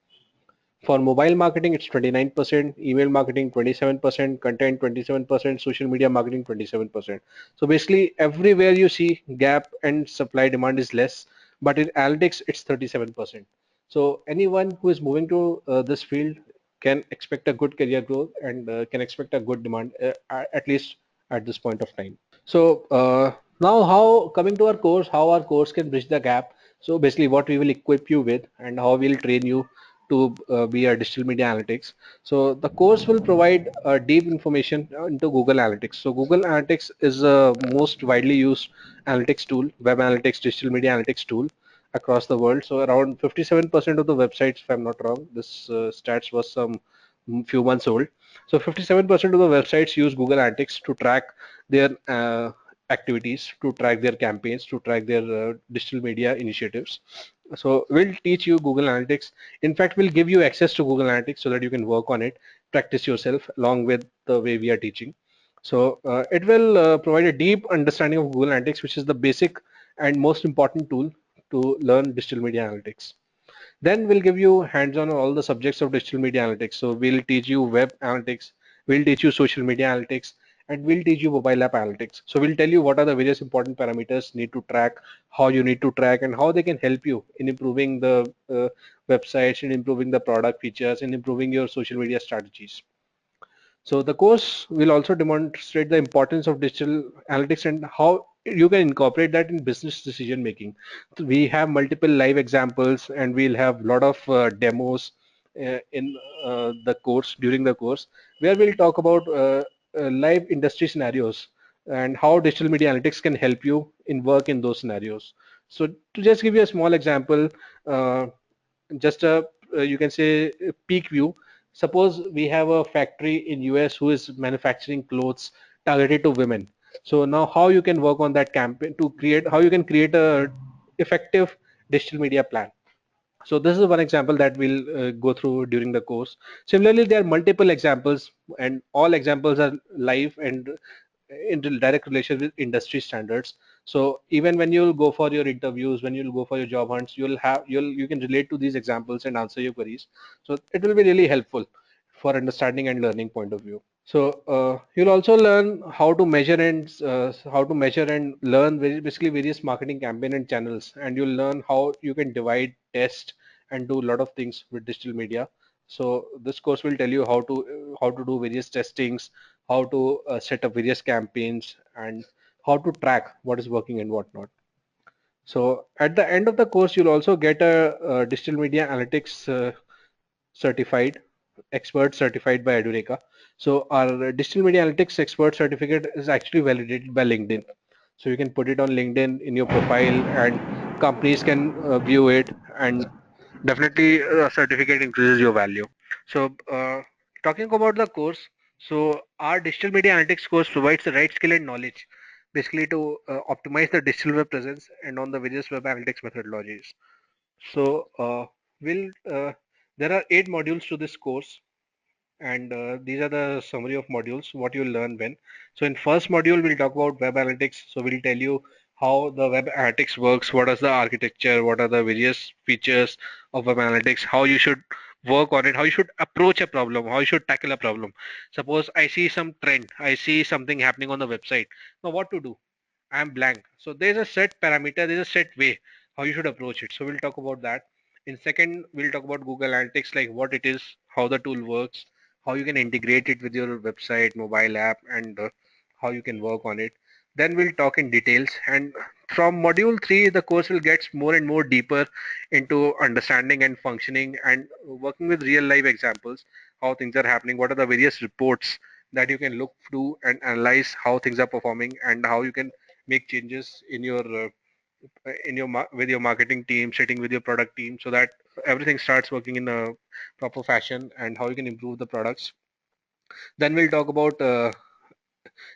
For mobile marketing, it's 29%, email marketing 27%, content 27%, social media marketing 27%. So basically, everywhere you see gap and supply demand is less, but in analytics, it's 37%. So anyone who is moving to this field can expect a good career growth and can expect a good demand, at least at this point of time. So now, how coming to our course, how our course can bridge the gap. So basically, what we will equip you with and how we'll train you to be a digital media analytics. So the course will provide deep information into Google Analytics. So Google Analytics is the most widely used analytics tool, web analytics, digital media analytics tool across the world. So around 57% of the websites, if I'm not wrong, this stats was some few months old. So 57% of the websites use Google Analytics to track their activities, to track their campaigns, to track their digital media initiatives. So we'll teach you Google Analytics. In fact, we'll give you access to Google Analytics so that you can work on it, practice yourself along with the way we are teaching. So it will provide a deep understanding of Google Analytics, which is the basic and most important tool to learn digital media analytics. Then we'll give you hands-on on all the subjects of digital media analytics. So we'll teach you web analytics, we'll teach you social media analytics, and we'll teach you mobile app analytics. So we'll tell you what are the various important parameters need to track, how you need to track, and how they can help you in improving the websites, in improving the product features, in improving your social media strategies. So the course will also demonstrate the importance of digital analytics and how you can incorporate that in business decision making. So we have multiple live examples and we'll have a lot of demos in the course, during the course, where we'll talk about live industry scenarios and how digital media analytics can help you in work in those scenarios. So to just give you a small example, uh, just a you can say a peak view. Suppose we have a factory in US who is manufacturing clothes targeted to women. So now how you can work on that campaign to create, how you can create a effective digital media plan. So this is one example that we'll go through during the course. Similarly, there are multiple examples, and all examples are live and in direct relation with industry standards. So even when you'll go for your interviews, when you'll go for your job hunts, you can relate to these examples and answer your queries. So it will be really helpful for understanding and learning point of view. So you'll also learn how to measure and learn basically various marketing campaign and channels, and you'll learn how you can divide, test, and do a lot of things with digital media. So this course will tell you how to do various testings, how to set up various campaigns, and how to track what is working and what not. So at the end of the course, you'll also get a digital media analytics certified expert certified by Edureka. So our digital media analytics expert certificate is actually validated by LinkedIn. So you can put it on LinkedIn in your profile, and companies can view it, and definitely a certificate increases your value. So talking about the course, so our digital media analytics course provides the right skill and knowledge basically to optimize the digital web presence and on the various web analytics methodologies. So we'll there are 8 modules to this course, and these are the summary of modules what you'll learn when. So in first module we'll talk about web analytics. So we'll tell you how the web analytics works, what is the architecture, what are the various features of web analytics, how you should work on it, how you should approach a problem, how you should tackle a problem. Suppose I see some trend, I see something happening on the website. Now what to do? I'm blank. So there's a set parameter, there's a set way how you should approach it. So we'll talk about that. In second, we'll talk about Google Analytics, like what it is, how the tool works, how you can integrate it with your website, mobile app, and how you can work on it. Then we'll talk in details. And from module 3, the course will get more and more deeper into understanding and functioning and working with real life examples, how things are happening, what are the various reports that you can look through and analyze how things are performing, and how you can make changes in your with your marketing team, sitting with your product team, so that everything starts working in a proper fashion, and how you can improve the products. Then we'll talk about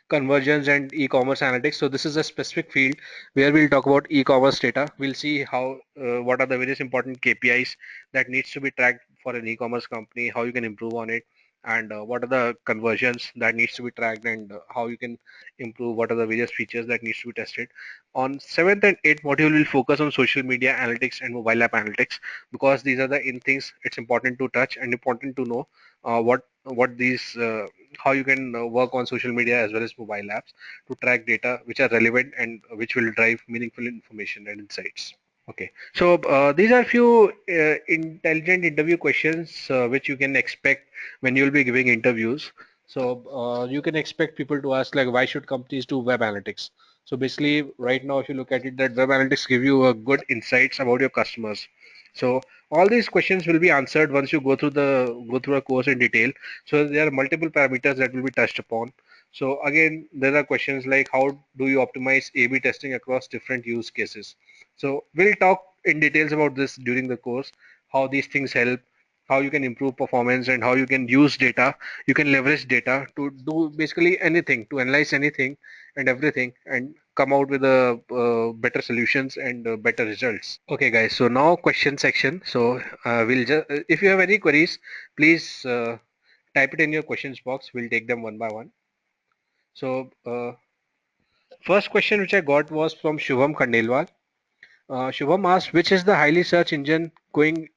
conversions and e-commerce analytics. So this is a specific field where we'll talk about e-commerce data. We'll see how what are the various important KPIs that needs to be tracked for an e-commerce company, how you can improve on it, and what are the conversions that needs to be tracked, and how you can improve, what are the various features that needs to be tested. On 7th and 8th module, we'll focus on social media analytics and mobile app analytics, because these are the in things it's important to touch and important to know what these how you can work on social media as well as mobile apps to track data which are relevant and which will drive meaningful information and insights. Okay, so these are few intelligent interview questions which you can expect when you'll be giving interviews. So you can expect people to ask like, why should companies do web analytics? So basically, right now, if you look at it, that web analytics give you a good insights about your customers. So all these questions will be answered once you go through a course in detail. So there are multiple parameters that will be touched upon. So again, there are questions like, how do you optimize A/B testing across different use cases? So we'll talk in details about this during the course, how these things help, how you can improve performance, and how you can use data. You can leverage data to do basically anything, to analyze anything and everything, and come out with a better solutions and better results. Okay, guys. So now question section. So we'll just if you have any queries, please type it in your questions box. We'll take them one by one. So first question which I got was from Shubham Khandelwal. Shubham asked, which is the highly search engine going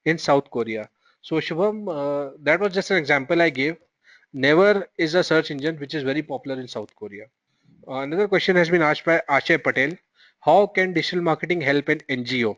in South Korea? So Shubham, that was just an example I gave. Never is a search engine which is very popular in South Korea. Another question has been asked by Ashay Patel. How can digital marketing help an NGO?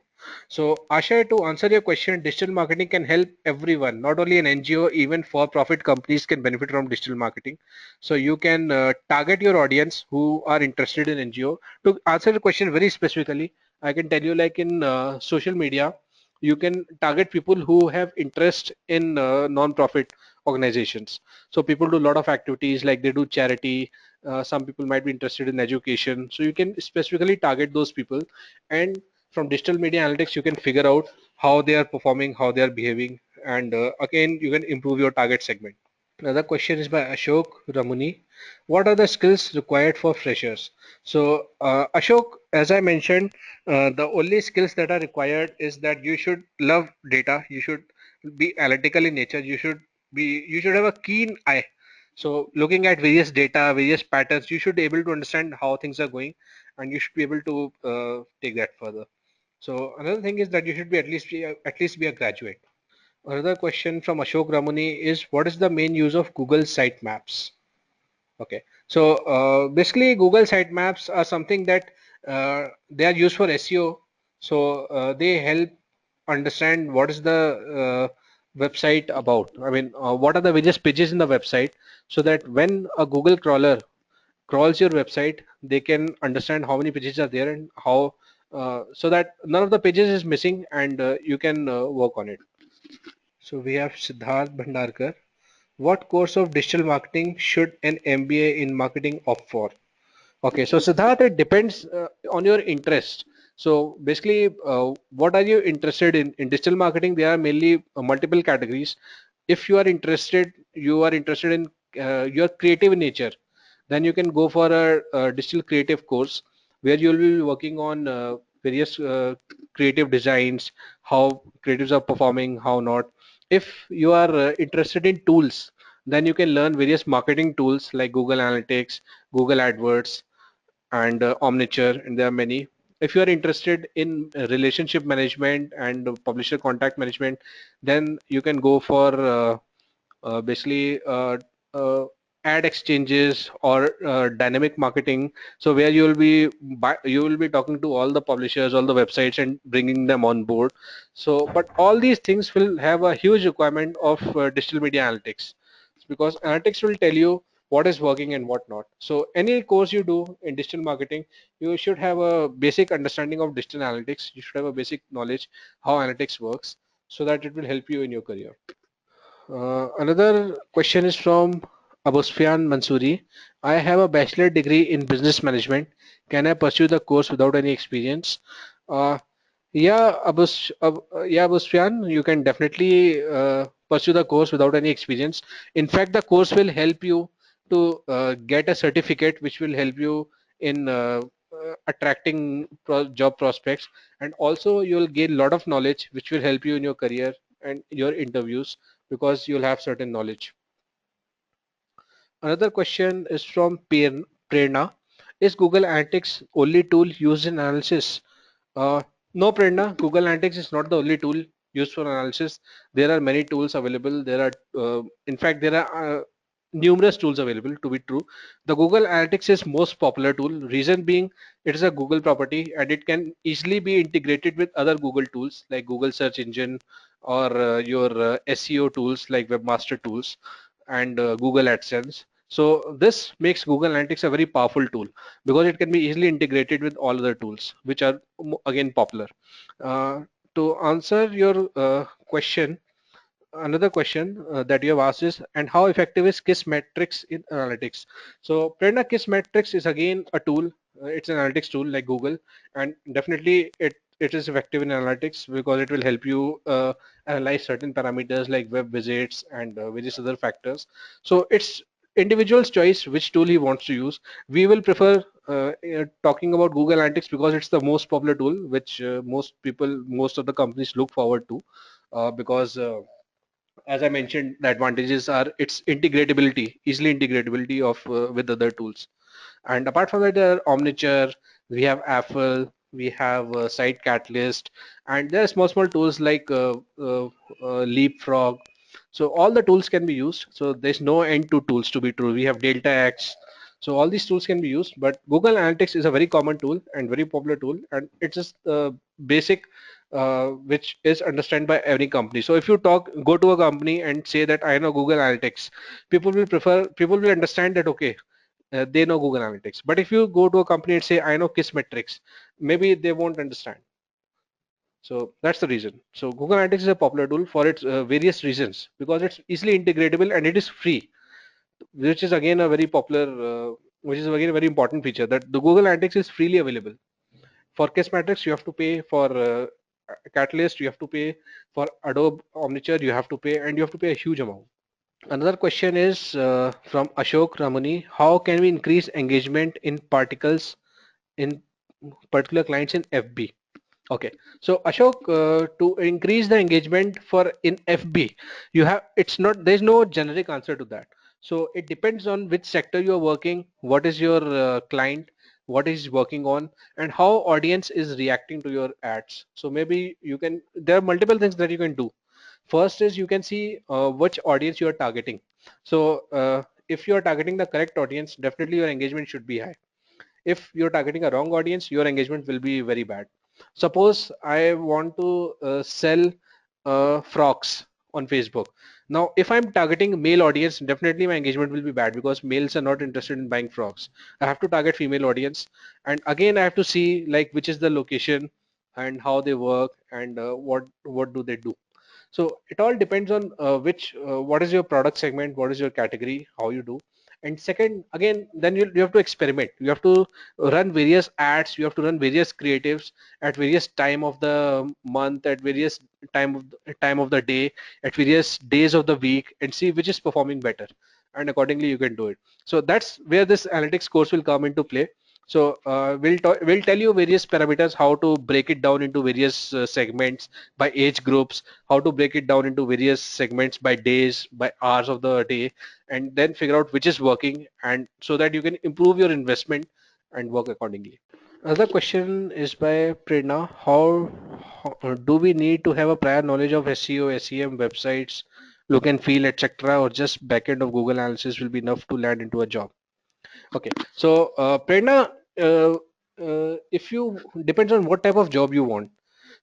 So, Ashay, to answer your question, digital marketing can help everyone, not only an NGO, even for-profit companies can benefit from digital marketing. So, you can target your audience who are interested in NGO. To answer the question very specifically, I can tell you, like in social media, you can target people who have interest in non-profit organizations. So people do a lot of activities, like they do charity, some people might be interested in education, so you can specifically target those people, and from digital media analytics you can figure out how they are performing, how they are behaving, and again you can improve your target segment. Another question is by Ashok Ramuni. What are the skills required for freshers? So, Ashok, as I mentioned, the only skills that are required is that you should love data, you should be analytical in nature, you should have a keen eye. So, looking at various data, various patterns, you should be able to understand how things are going, and you should be able to take that further. So, another thing is that you should be at least be a graduate. Another question from Ashok Ramani is what is the main use of Google Sitemaps? Okay, so basically Google Sitemaps are something that they are used for SEO. So they help understand what is the website about. I mean, what are the various pages in the website so that when a Google crawler crawls your website, they can understand how many pages are there and how so that none of the pages is missing and you can work on it. So we have Siddharth Bhandarkar. What course of digital marketing should an MBA in marketing opt for? Okay, so Siddharth, it depends on your interest. So basically, what are you interested in digital marketing? There are mainly multiple categories. If you are interested in your creative nature, then you can go for a digital creative course where you will be working on various creative designs, how creatives are performing, how not. If you are interested in tools, then you can learn various marketing tools like Google Analytics, Google AdWords, and Omniture, and there are many. If you are interested in relationship management and publisher contact management, then you can go for basically ad exchanges or dynamic marketing. So where you will be talking to all the publishers, all the websites, and bringing them on board. So, but all these things will have a huge requirement of digital media analytics because analytics will tell you what is working and what not. So any course you do in digital marketing, you should have a basic understanding of digital analytics. You should have a basic knowledge how analytics works so that it will help you in your career. Another question is from Abusfian Mansoori. I have a bachelor degree in business management. Can I pursue the course without any experience? Uh, yeah, Abusfian, you can definitely pursue the course without any experience. In fact, the course will help you to get a certificate which will help you in attracting job prospects, and also you will gain a lot of knowledge which will help you in your career and your interviews because you'll have certain knowledge. Another question is from Prerna. Is Google Analytics only tool used in analysis? Uh, no, Prerna, Google Analytics is not the only tool used for analysis. There are many tools available. In fact, there are numerous tools available to be true. The Google Analytics is most popular tool. Reason being, it is a Google property and it can easily be integrated with other Google tools like Google Search Engine or your SEO tools like Webmaster Tools and Google AdSense. So this makes Google Analytics a very powerful tool because it can be easily integrated with all other tools, which are again popular. Uh, to answer your question, another question that you have asked is, and how effective is KISS metrics in analytics? So Prerna, KISS metrics is again a tool. It's an analytics tool like Google, and definitely it is effective in analytics because it will help you analyze certain parameters like web visits and various other factors. So it's individual's choice which tool he wants to use. We will prefer talking about Google Analytics because it's the most popular tool which most of the companies look forward to because as I mentioned, the advantages are its integratability, easily integratability of with other tools. And apart from that, there are Omniture, we have Apple, we have Site Catalyst, and there are small tools like Leapfrog. So all the tools can be used. So there's no end to tools to be true. We have DeltaX. So all these tools can be used, but Google Analytics is a very common tool and very popular tool, and it's just basic which is understood by every company. So if you go to a company and say that I know Google Analytics, people will understand that okay, they know Google Analytics. But if you go to a company and say I know KISS metrics, maybe they won't understand. So that's the reason. So Google Analytics is a popular tool for its various reasons because it's easily integratable and it is free, which is again a very popular, which is again a very important feature that the Google Analytics is freely available. For KISS metrics, you have to pay. For Catalyst, you have to pay. For Adobe Omniture, you have to pay, and you have to pay a huge amount. Another question is from Ashok Ramani. How can we increase engagement in particles in particular clients in FB? Okay, so Ashok, to increase the engagement for in FB, you have it's not there's no generic answer to that. So it depends on which sector you are working, what is your client, what is working on, and how audience is reacting to your ads. So maybe you can there are multiple things that you can do. First is you can see which audience you are targeting. So if you are targeting the correct audience, definitely your engagement should be high. If you're targeting a wrong audience, your engagement will be very bad. Suppose I want to sell frocks on Facebook. Now, if I'm targeting male audience, definitely my engagement will be bad because males are not interested in buying frocks. I have to target female audience, and again I have to see like which is the location and how they work and what do they do. So it all depends on which what is your product segment, what is your category, how you do. And second, again, then you have to experiment. You have to run various ads. You have to run various creatives at various time of the month, at various time of the day, at various days of the week, and see which is performing better. And accordingly, you can do it. So that's where this analytics course will come into play. So we'll tell you various parameters, how to break it down into various segments by age groups, how to break it down into various segments by days, by hours of the day, and then figure out which is working, and so that you can improve your investment and work accordingly. Another question is by Prerna. How do we need to have a prior knowledge of SEO, SEM, websites, look and feel, etc., or just backend of Google analysis will be enough to land into a job? Okay, so Prerna, if you depends on what type of job you want.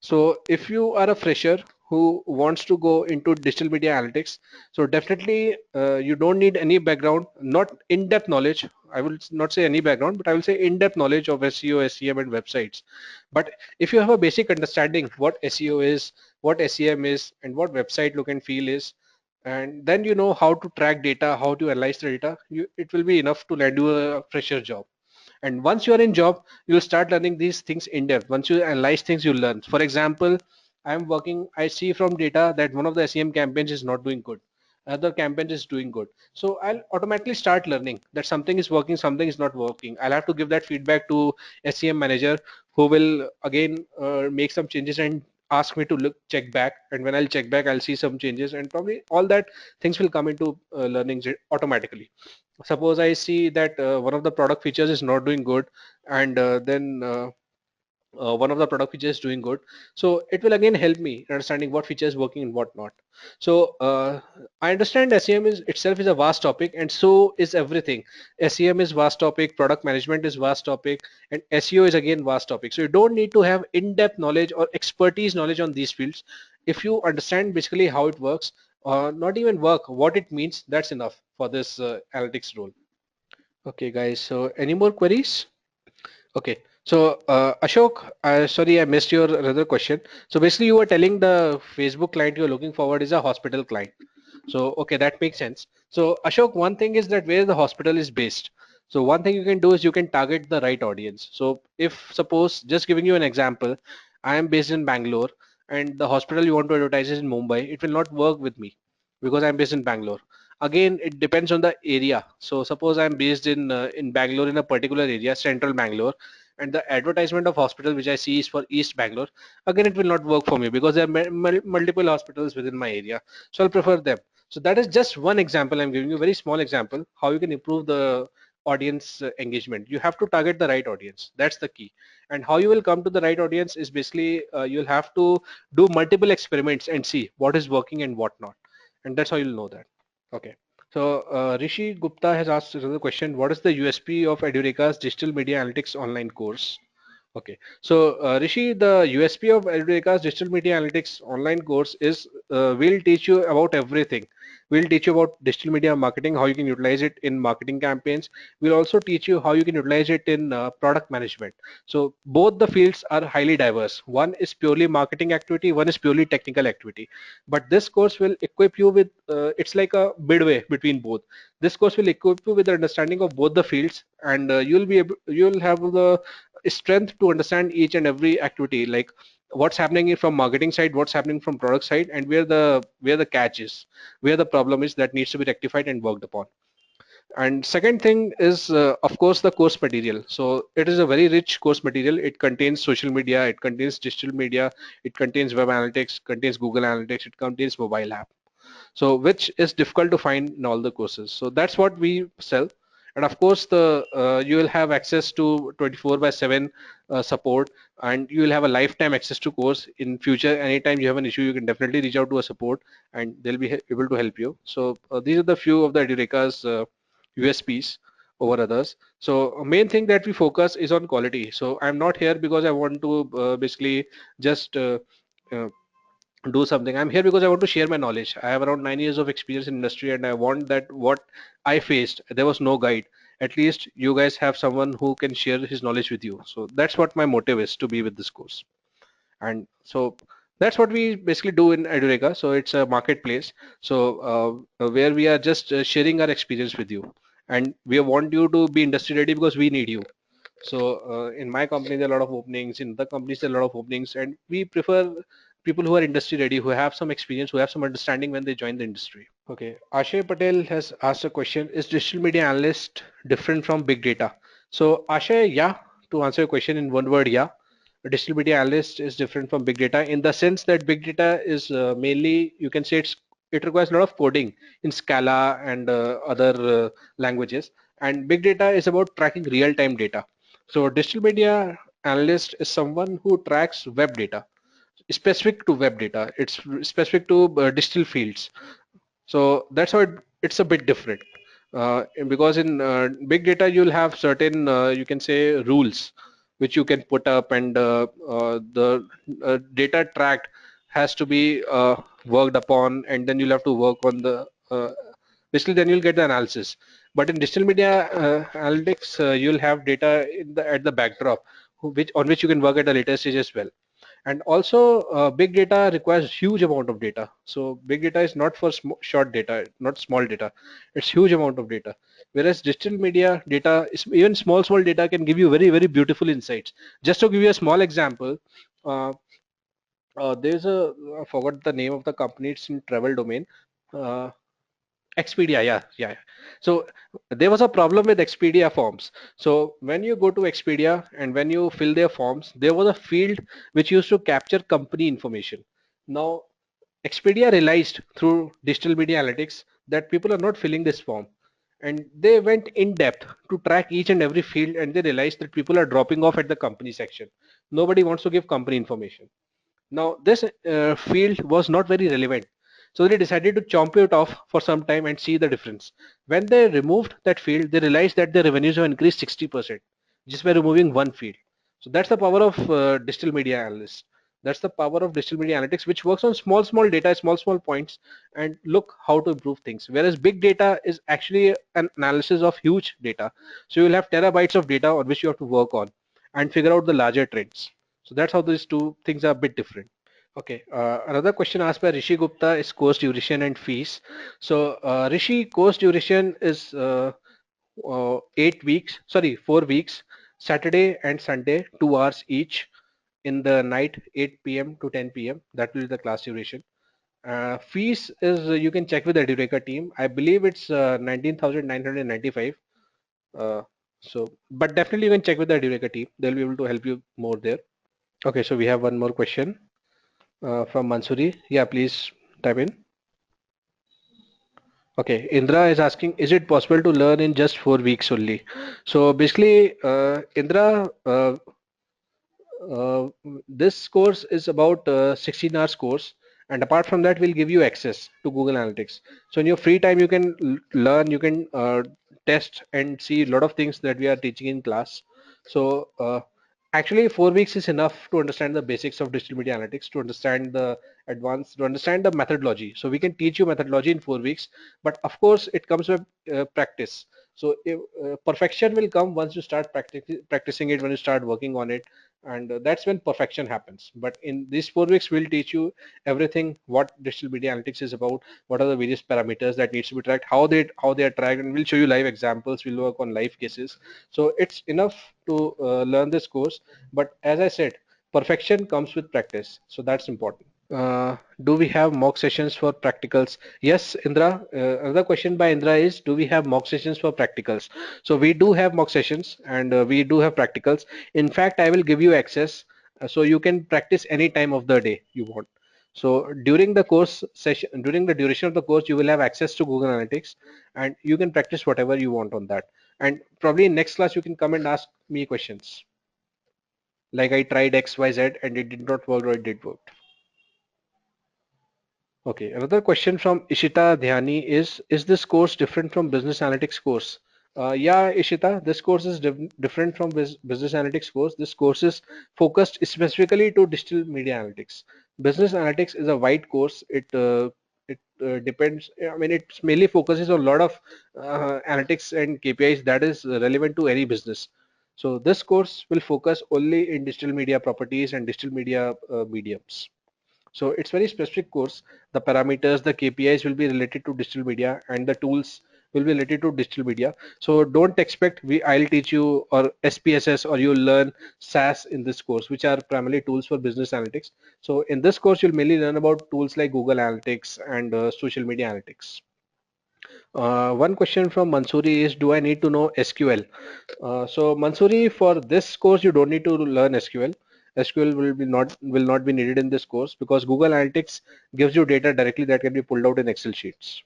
So if you are a fresher who wants to go into digital media analytics, so definitely you don't need any background, not in-depth knowledge. I will not say any background, but I will say in-depth knowledge of SEO, SEM, and websites. But if you have a basic understanding what SEO is, what SEM is, and what website look and feel is, and then you know how to track data, how to analyze the data, it will be enough to land you a fresher job. And once you are in job, you'll start learning these things in depth. Once you analyze things, you learn. For example, I see from data that one of the SEM campaigns is not doing good, another campaign is doing good. So I'll automatically start learning that something is working, something is not working. I'll have to give that feedback to SEM manager, who will again make some changes and ask me to look check back. And when I'll check back, I'll see some changes, and probably all that things will come into learning automatically. Suppose I see that one of the product features is not doing good, and then one of the product features is doing good, so it will again help me in understanding what feature is working and what not. So I understand SEM is itself is a vast topic, and so is everything. SEM is vast topic, product management is vast topic, and SEO is again vast topic. So you don't need to have in-depth knowledge or expertise knowledge on these fields. If you understand basically how it works, not even work, what it means, that's enough for this analytics role. Okay, guys. So any more queries? Okay. So Ashok, sorry, I missed your another question. So basically, you were telling the Facebook client you're looking forward is a hospital client. So okay, that makes sense. So Ashok, one thing is that where the hospital is based. So one thing you can do is you can target the right audience. So if suppose, just giving you an example, I am based in Bangalore and the hospital you want to advertise is in Mumbai, it will not work with me because I'm based in Bangalore. Again, it depends on the area. So suppose I'm based in Bangalore, in a particular area, central Bangalore, and the advertisement of hospital which I see is for East Bangalore. Again, it will not work for me because there are multiple hospitals within my area. So I'll prefer them. So that is just one example. I'm giving you a very small example how you can improve the audience engagement. You have to target the right audience. That's the key. And how you will come to the right audience is basically you'll have to do multiple experiments and see what is working and what not. And that's how you'll know that. Okay. So Rishi Gupta has asked another question. What is the USP of Edureka's digital media analytics online course? Okay, so Rishi, the USP of Edureka's digital media analytics online course is we'll teach you about everything. We'll teach you about digital media marketing, how you can utilize it in marketing campaigns. We'll also teach you how you can utilize it in product management. So both the fields are highly diverse. One is purely marketing activity, one is purely technical activity. But this course will equip you with, it's like a midway between both. This course will equip you with the understanding of both the fields, and you'll have the strength to understand each and every activity. Like what's happening from marketing side, what's happening from product side, and where the catch is, where the problem is that needs to be rectified and worked upon. And second thing is, of course, the course material. So it is a very rich course material. It contains social media, it contains digital media, it contains web analytics, contains Google Analytics, it contains mobile app, so which is difficult to find in all the courses. So that's what we sell. And of course, the you will have access to 24/7 support, and you will have a lifetime access to course. In future, anytime you have an issue, you can definitely reach out to a support, and they'll be able to help you. So these are the few of the Edureka's USPs over others. So main thing that we focus is on quality. So I'm not here because I want to basically just uh, do something. I'm here because I want to share my knowledge. I have around 9 years of experience in industry, and I want that what I faced, there was no guide. At least you guys have someone who can share his knowledge with you. So that's what my motive is to be with this course. And so that's what we basically do in Edureka. So it's a marketplace. So where we are just sharing our experience with you, and we want you to be industry ready because we need you. So in my company, there are a lot of openings. In the companies, there are a lot of openings, and we prefer people who are industry ready, who have some experience, who have some understanding when they join the industry. Okay, Ashay Patel has asked a question: is digital media analyst different from big data? So Ashay, yeah, to answer your question in one word, yeah, a digital media analyst is different from big data in the sense that big data is mainly, you can say, it requires a lot of coding in Scala and other languages, and big data is about tracking real-time data. So digital media analyst is someone who tracks web data, specific to web data. It's specific to digital fields. So that's why it's a bit different. Because in big data, you'll have certain, you can say, rules which you can put up, and the data tracked has to be worked upon, and then you'll have to work on the basically then you'll get the analysis. But in digital media analytics, you'll have data at the backdrop, which on which you can work at a later stage as well. And also big data requires huge amount of data. So big data is not for short data, not small data. It's huge amount of data, whereas digital media data is, even small data can give you very beautiful insights. Just to give you a small example, uh, there's a, I forgot the name of the company, it's in travel domain. uh, Expedia, yeah. So there was a problem with Expedia forms. So when you go to Expedia and when you fill their forms, there was a field which used to capture company information. Now, Expedia realized through digital media analytics that people are not filling this form. And they went in depth to track each and every field, and they realized that people are dropping off at the company section. Nobody wants to give company information. Now, this field was not very relevant. So they decided to chomp it off for some time and see the difference. When they removed that field, they realized that their revenues have increased 60% just by removing one field. So that's the power of digital media analysts. That's the power of digital media analytics, which works on small data, small points, and look how to improve things. Whereas big data is actually an analysis of huge data. So you'll have terabytes of data on which you have to work on and figure out the larger trends. So that's how these two things are a bit different. Okay, another question asked by Rishi Gupta is course duration and fees. So Rishi, course duration is 8 weeks, sorry, 4 weeks, Saturday and Sunday, 2 hours each in the night, 8 p.m. to 10 p.m. That will be the class duration. Fees is you can check with the Edureka team. I believe it's 19,995. Uh, so, but definitely you can check with the Edureka team. They'll be able to help you more there. Okay, so we have one more question from Mansuri. Yeah, please type in. Okay, Indra is asking, is it possible to learn in just 4 weeks only? So basically, Indra, uh, this course is about 16 hours course, and apart from that we'll give you access to Google Analytics. So in your free time you can learn, you can test and see a lot of things that we are teaching in class. So actually 4 weeks is enough to understand the basics of digital media analytics, to understand the advanced, to understand the methodology. So we can teach you methodology in 4 weeks, but of course it comes with practice. So if, perfection will come once you start practicing it, when you start working on it, and that's when perfection happens. But in these 4 weeks we'll teach you everything, what digital media analytics is about, what are the various parameters that needs to be tracked, how they are tracked, and we'll show you live examples, we'll work on live cases. So it's enough to learn this course. But as I said, Perfection comes with practice, so that's important. Do we have mock sessions for practicals? Yes, Indra. Another question by Indra is, do we have mock sessions for practicals? So we do have mock sessions and we do have practicals. In fact, I will give you access so you can practice any time of the day you want. So during the course session, during the duration of the course, you will have access to Google Analytics and you can practice whatever you want on that. And probably in next class, you can come and ask me questions. Like I tried X, Y, Z and it did not work or it did work. Okay, another question from Ishita Dhyani is this course different from business analytics course? Yeah, Ishita, this course is different from business analytics course. This course is focused specifically to digital media analytics. Business analytics is a wide course. It depends. I mean, it mainly focuses on a lot of analytics and KPIs that is relevant to any business. So this course will focus only in digital media properties and digital media mediums. So it's very specific course. The parameters, the KPIs will be related to digital media and the tools will be related to digital media. So don't expect I'll teach you or SPSS or you'll learn SAS in this course, which are primarily tools for business analytics. So in this course, you'll mainly learn about tools like Google Analytics and social media analytics. One question from Mansuri is, do I need to know SQL? So Mansuri, for this course, you don't need to learn SQL. SQL will not be needed in this course because Google Analytics gives you data directly that can be pulled out in Excel sheets.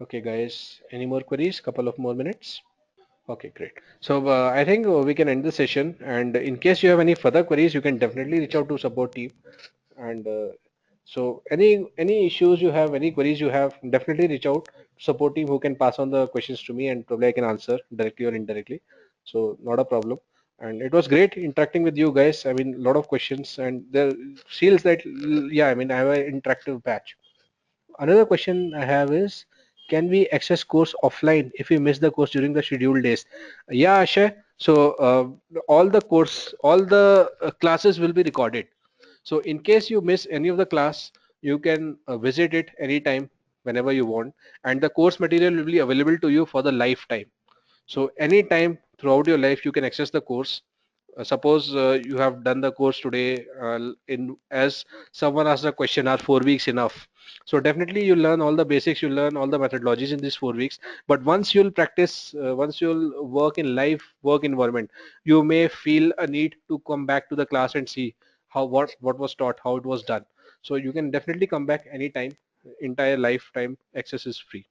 Okay, guys, any more queries? Couple of more minutes. Okay, great. So I think we can end the session. And in case you have any further queries, you can definitely reach out to support team. And so any issues you have, any queries you have, definitely reach out to support team who can pass on the questions to me and probably I can answer directly or indirectly. So not a problem. And it was great interacting with you guys. I mean, a lot of questions and there feels that yeah, I mean, I have an interactive batch. Another question I have is, can we access course offline if we miss the course during the scheduled days? Yeah, Ashay. So all the classes will be recorded. So in case you miss any of the class, you can visit it anytime, whenever you want, and the course material will be available to you for the lifetime. So anytime throughout your life, you can access the course. Suppose you have done the course today, in as someone asked a question, are 4 weeks enough? So definitely you learn all the basics, you learn all the methodologies in these 4 weeks. But once you'll practice, once you'll work in live work environment, you may feel a need to come back to the class and see how what was taught, how it was done. So you can definitely come back anytime. Entire lifetime access is free.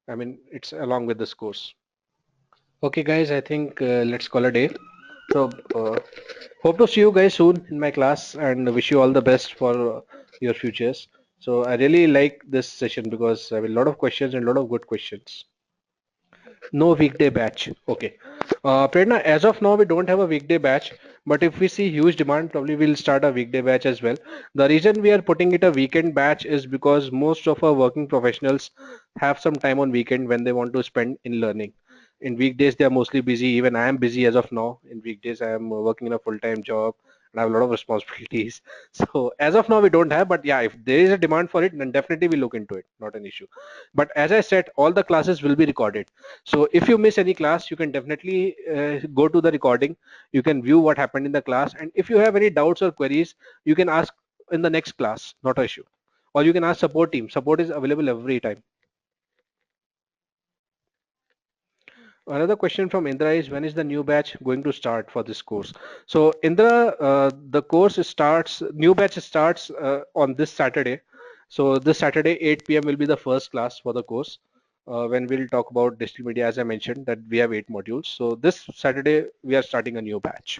I mean, it's along with this course. Okay, guys, I think let's call a day. So, hope to see you guys soon in my class and wish you all the best for your futures. So, I really like this session because I have a lot of questions and a lot of good questions. No weekday batch. Okay. Prerna, as of now, we don't have a weekday batch, but if we see huge demand, probably we'll start a weekday batch as well. The reason we are putting it a weekend batch is because most of our working professionals have some time on weekend when they want to spend in learning. In weekdays, they are mostly busy. Even I am busy as of now. In weekdays, I am working in a full-time job and I have a lot of responsibilities. So as of now, we don't have, but yeah, if there is a demand for it, then definitely we look into it. Not an issue. But as I said, all the classes will be recorded. So if you miss any class, you can definitely go to the recording. You can view what happened in the class. And if you have any doubts or queries, you can ask in the next class, not an issue. Or you can ask support team. Support is available every time. Another question from Indra is, when is the new batch going to start for this course? So Indra, the course starts, new batch starts on this Saturday. So this Saturday, 8 p.m. will be the first class for the course. When we'll talk about digital media, as I mentioned, that we have 8 modules. So this Saturday, we are starting a new batch.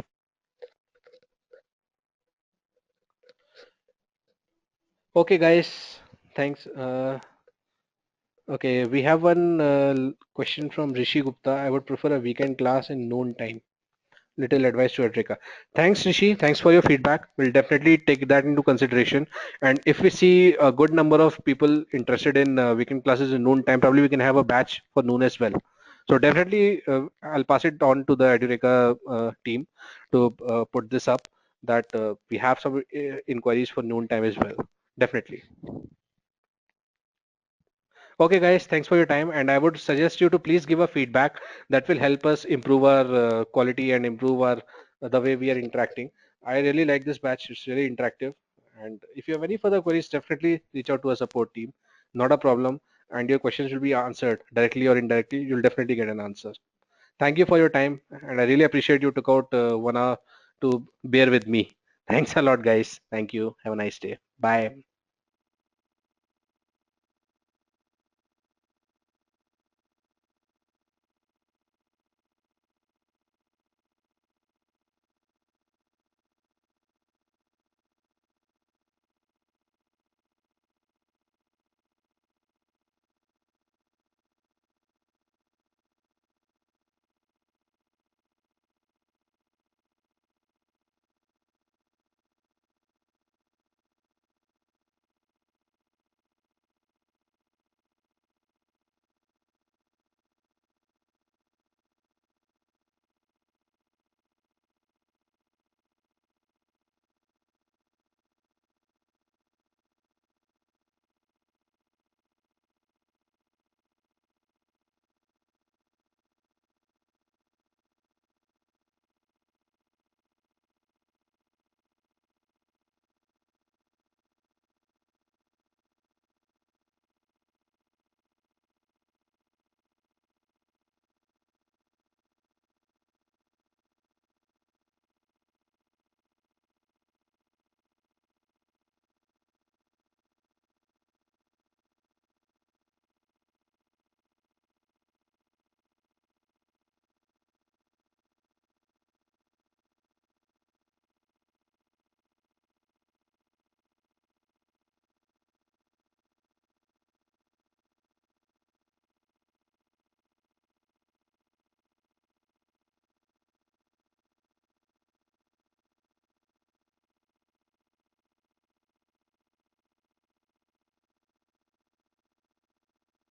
Okay, guys, thanks. Okay, we have one question from Rishi Gupta. I would prefer a weekend class in noon time. Little advice to Edureka. Thanks, Rishi. Thanks for your feedback. We'll definitely take that into consideration. And if we see a good number of people interested in weekend classes in noon time, probably we can have a batch for noon as well. So definitely, I'll pass it on to the Edureka team to put this up that we have some inquiries for noon time as well. Definitely. Okay, guys, thanks for your time. And I would suggest you to please give a feedback that will help us improve our quality and improve our the way we are interacting. I really like this batch. It's really interactive. And if you have any further queries, definitely reach out to our support team. Not a problem. And your questions will be answered directly or indirectly. You'll definitely get an answer. Thank you for your time. And I really appreciate you took out 1 hour to bear with me. Thanks a lot, guys. Thank you. Have a nice day. Bye.